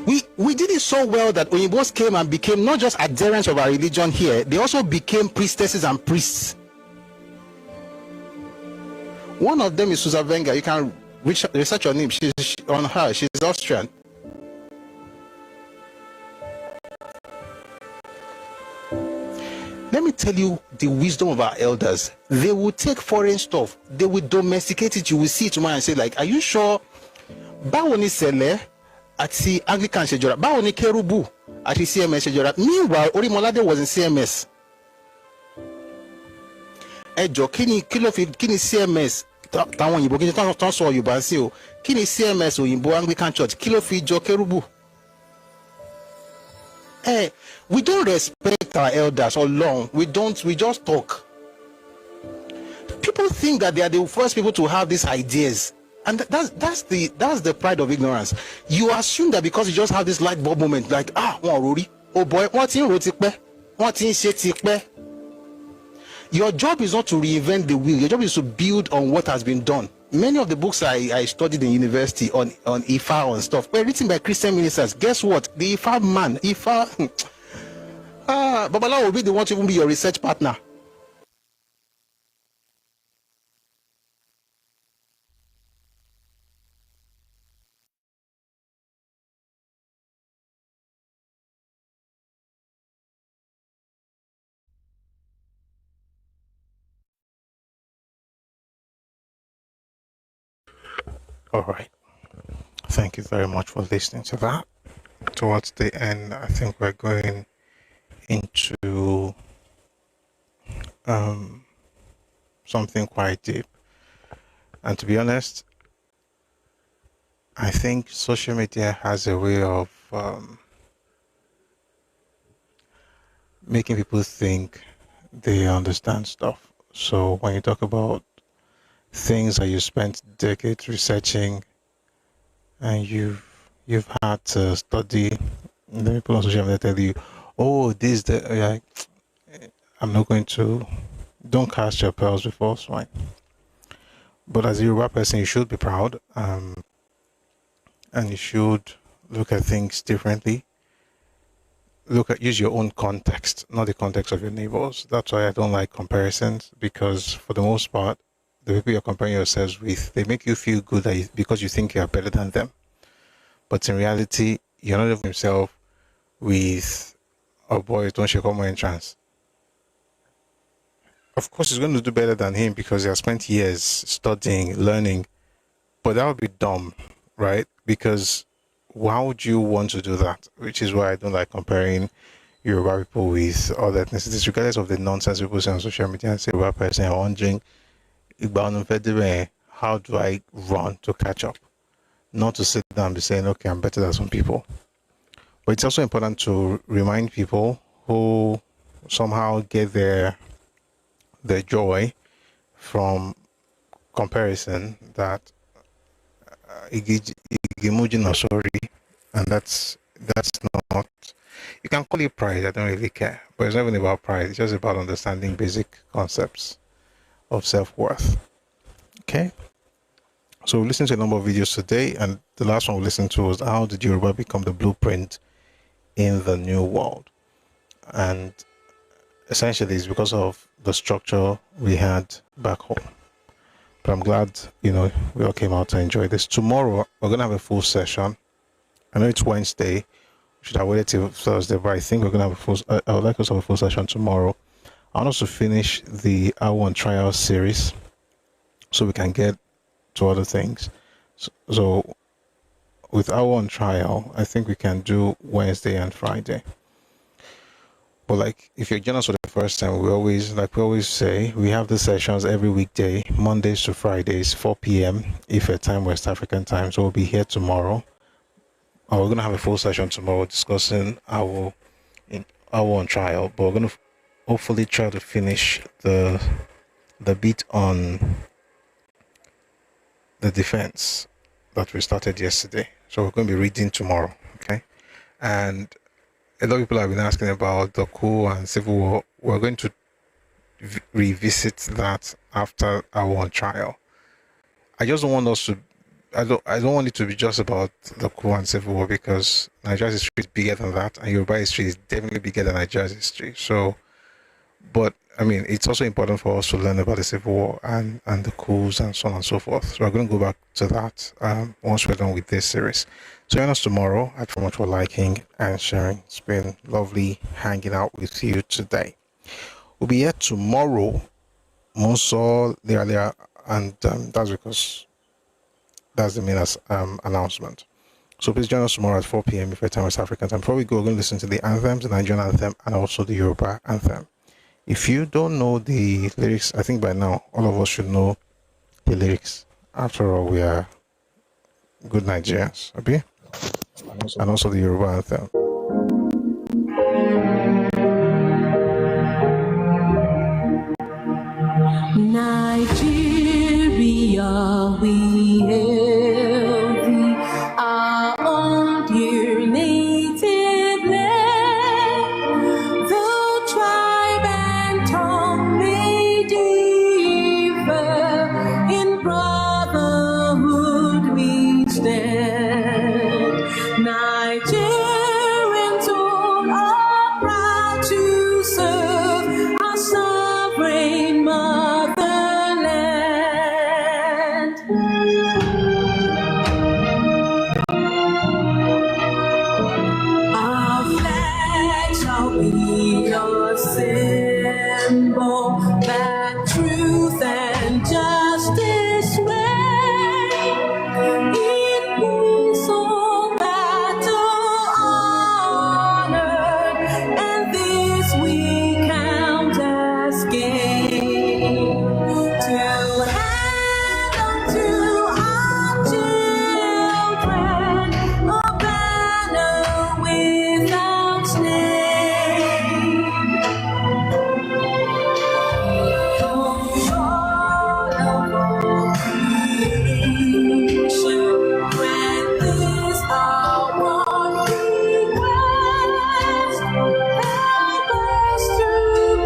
We did it so well that Oyinbos came and became not just adherents of our religion here, they also became priestesses and priests. One of them is Susan Wenger. You can research her name. She's on her. She's Austrian. Let me tell you the wisdom of our elders. They will take foreign stuff, they will domesticate it. You will see it tomorrow and say, like, are you sure? Báwo ni Sele àti Anglican ṣe jọra? Báwo ni Kerubu àti CMS ṣe jọra? Meanwhile, Orimolade was in CMS. Ẹjọ́ kí ni CMS táwọn òyìnbó kí ni tán sọ Yorùbá sí o? Kí ni CMS òyìnbó Anglican Church? Kí ló fi jọ Kerubu? We don't respect our elders or long. We just talk. think that they are the first people to have these ideas. And that's the pride of ignorance. You assume that because you just have this light bulb moment, like, oh boy, your job is not to reinvent the wheel. Your job is to build on what has been done. Many of the books I studied in university on Ifa and stuff were written by Christian ministers. Guess what? The Ifa man, Babalawo will be the one to even be your research partner. All right. Thank you very much for listening to that. Towards the end, I think we're going into something quite deep. And to be honest, I think social media has a way of making people think they understand stuff. So when you talk about things that you spent decades researching and you've had to study, and then people on social media tell you, oh, I'm not going to, don't cast your pearls before swine. But as a Yoruba person, you should be proud, and you should look at things differently. Use your own context, not the context of your neighbors. That's why I don't like comparisons, because for the most part, the people you're comparing yourselves with, they make you feel good because you think you're better than them. But in reality, you're not even yourself with, oh boy, don't shake on my entrance. Of course, he's going to do better than him because he has spent years studying, learning. But that would be dumb, right? Because why would you want to do that? Which is why I don't like comparing Yoruba people with other ethnicities, regardless of the nonsense people say on social media and say Yoruba person, I'm wondering, how do I run to catch up? Not to sit down and be saying, okay, I'm better than some people. But it's also important to remind people who somehow get their joy from comparison that and that's not, you can call it pride, I don't really care, but it's not even about pride, it's just about understanding basic concepts of self-worth. Okay, so we listened to a number of videos today, and the last one we listened to was how did Yoruba become the blueprint in the new world. And essentially it's because of the structure we had back home. But I'm glad, we all came out to enjoy this. Tomorrow, we're going to have a full session. I know it's Wednesday. We should have waited till Thursday, but I think we're going to have I would like us to have a full session tomorrow. I want us to finish the hour on trial series so we can get to other things. So with hour on trial, I think we can do Wednesday and Friday. But if you're joining us for the first time, we always say, we have the sessions every weekday, Mondays to Fridays, 4 p.m. Ife time, West African time. So we'll be here tomorrow. We're going to have a full session tomorrow discussing our on trial. But we're going to hopefully try to finish the bit on the defense that we started yesterday. So we're going to be reading tomorrow. Okay, and a lot of people have been asking about the coup and civil war. We're going to revisit that after our on trial. I just don't want us to. I don't want it to be just about the coup and civil war, because Nigeria's history is bigger than that, and Yoruba history is definitely bigger than Nigeria's history. So, but I mean, it's also important for us to learn about the civil war and the coups and so on and so forth. So we're going to go back to that once we're done with this series. So join us tomorrow. I very much for liking and sharing. It's been lovely hanging out with you today. We'll be here tomorrow, Monsol, and that's because that's the main announcement. So please join us tomorrow at 4 p.m. if time West African time. Before we go, we're going to listen to the anthems, the Nigerian anthem, and also the Yoruba anthem. If you don't know the lyrics, I think by now all of us should know the lyrics. After all, we are good Nigerians, okay? And also the Yoruba anthem. Nigeria. to serve our sovereign motherland. Our flag shall be your symbol that truth and justice reign. It means all battle honored, and this we count as gain. To hand unto our children a banner without name. Lord of all creation, grant this our one request. Help us to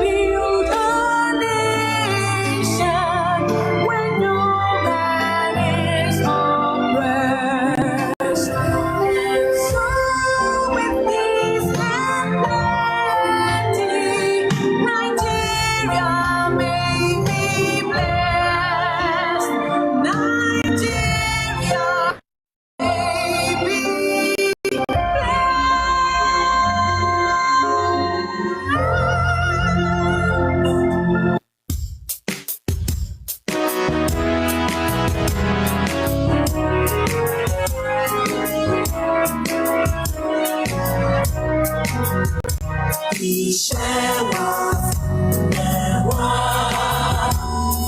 build a nation when no man is oppressed. And so with peace and plenty, Nigeria may be blessed. Nigeria may be iṣẹ́ wa fúnlẹ̀ wá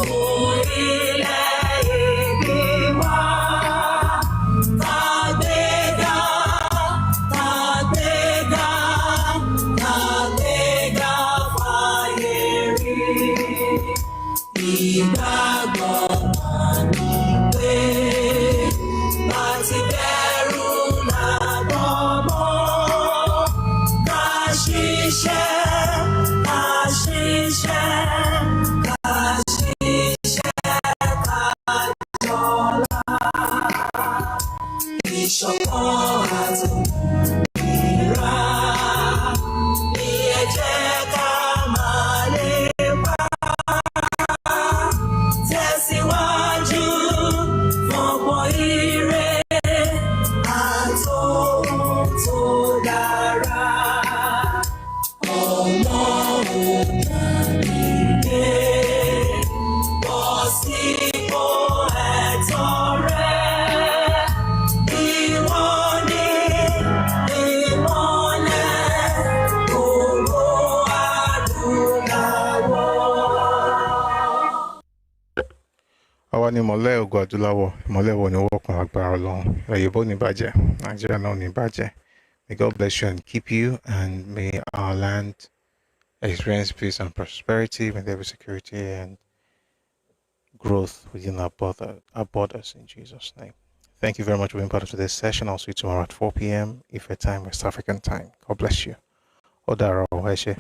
fún ilẹ̀-èdè wa. Tàgbéga, tàgbéga, tàgbéga fáyé rí. Ìgbàgbọ́ wa ni pé bá ti bẹ̀rù làbọ̀ mọ́. Ká ṣiṣẹ́, ká ṣiṣẹ́, ká ṣiṣẹ́, ká jọlá. Ìṣọ̀kan àtòmìnira ni ẹ jẹ́ ká máa lépa. Tẹ̀síwájú fọ̀pọ̀ ire àtòhun tó dára. Ọmọ ògbàlódé bọ́ sípò ẹ̀tọ́ rẹ̀. Ìwọ ni ìmọ́lẹ̀ gbogbo adúláwọ̀. Àwa ni ìmọ́lẹ̀ ògo adúláwọ̀, ìmọ́lẹ̀ wo ni wọ́pọ̀ agbára Ọlọ́run. Òyìnbó ní bàjẹ́, Nàìjíríà náà ní bàjẹ́. May God bless you and keep you, and may our land experience peace and prosperity. May there be security and growth within our borders in Jesus' name. Thank you very much for being part of today's session. I'll see you tomorrow at 4 p.m. Ife time, West African time. God bless you. Odaro, Eshe.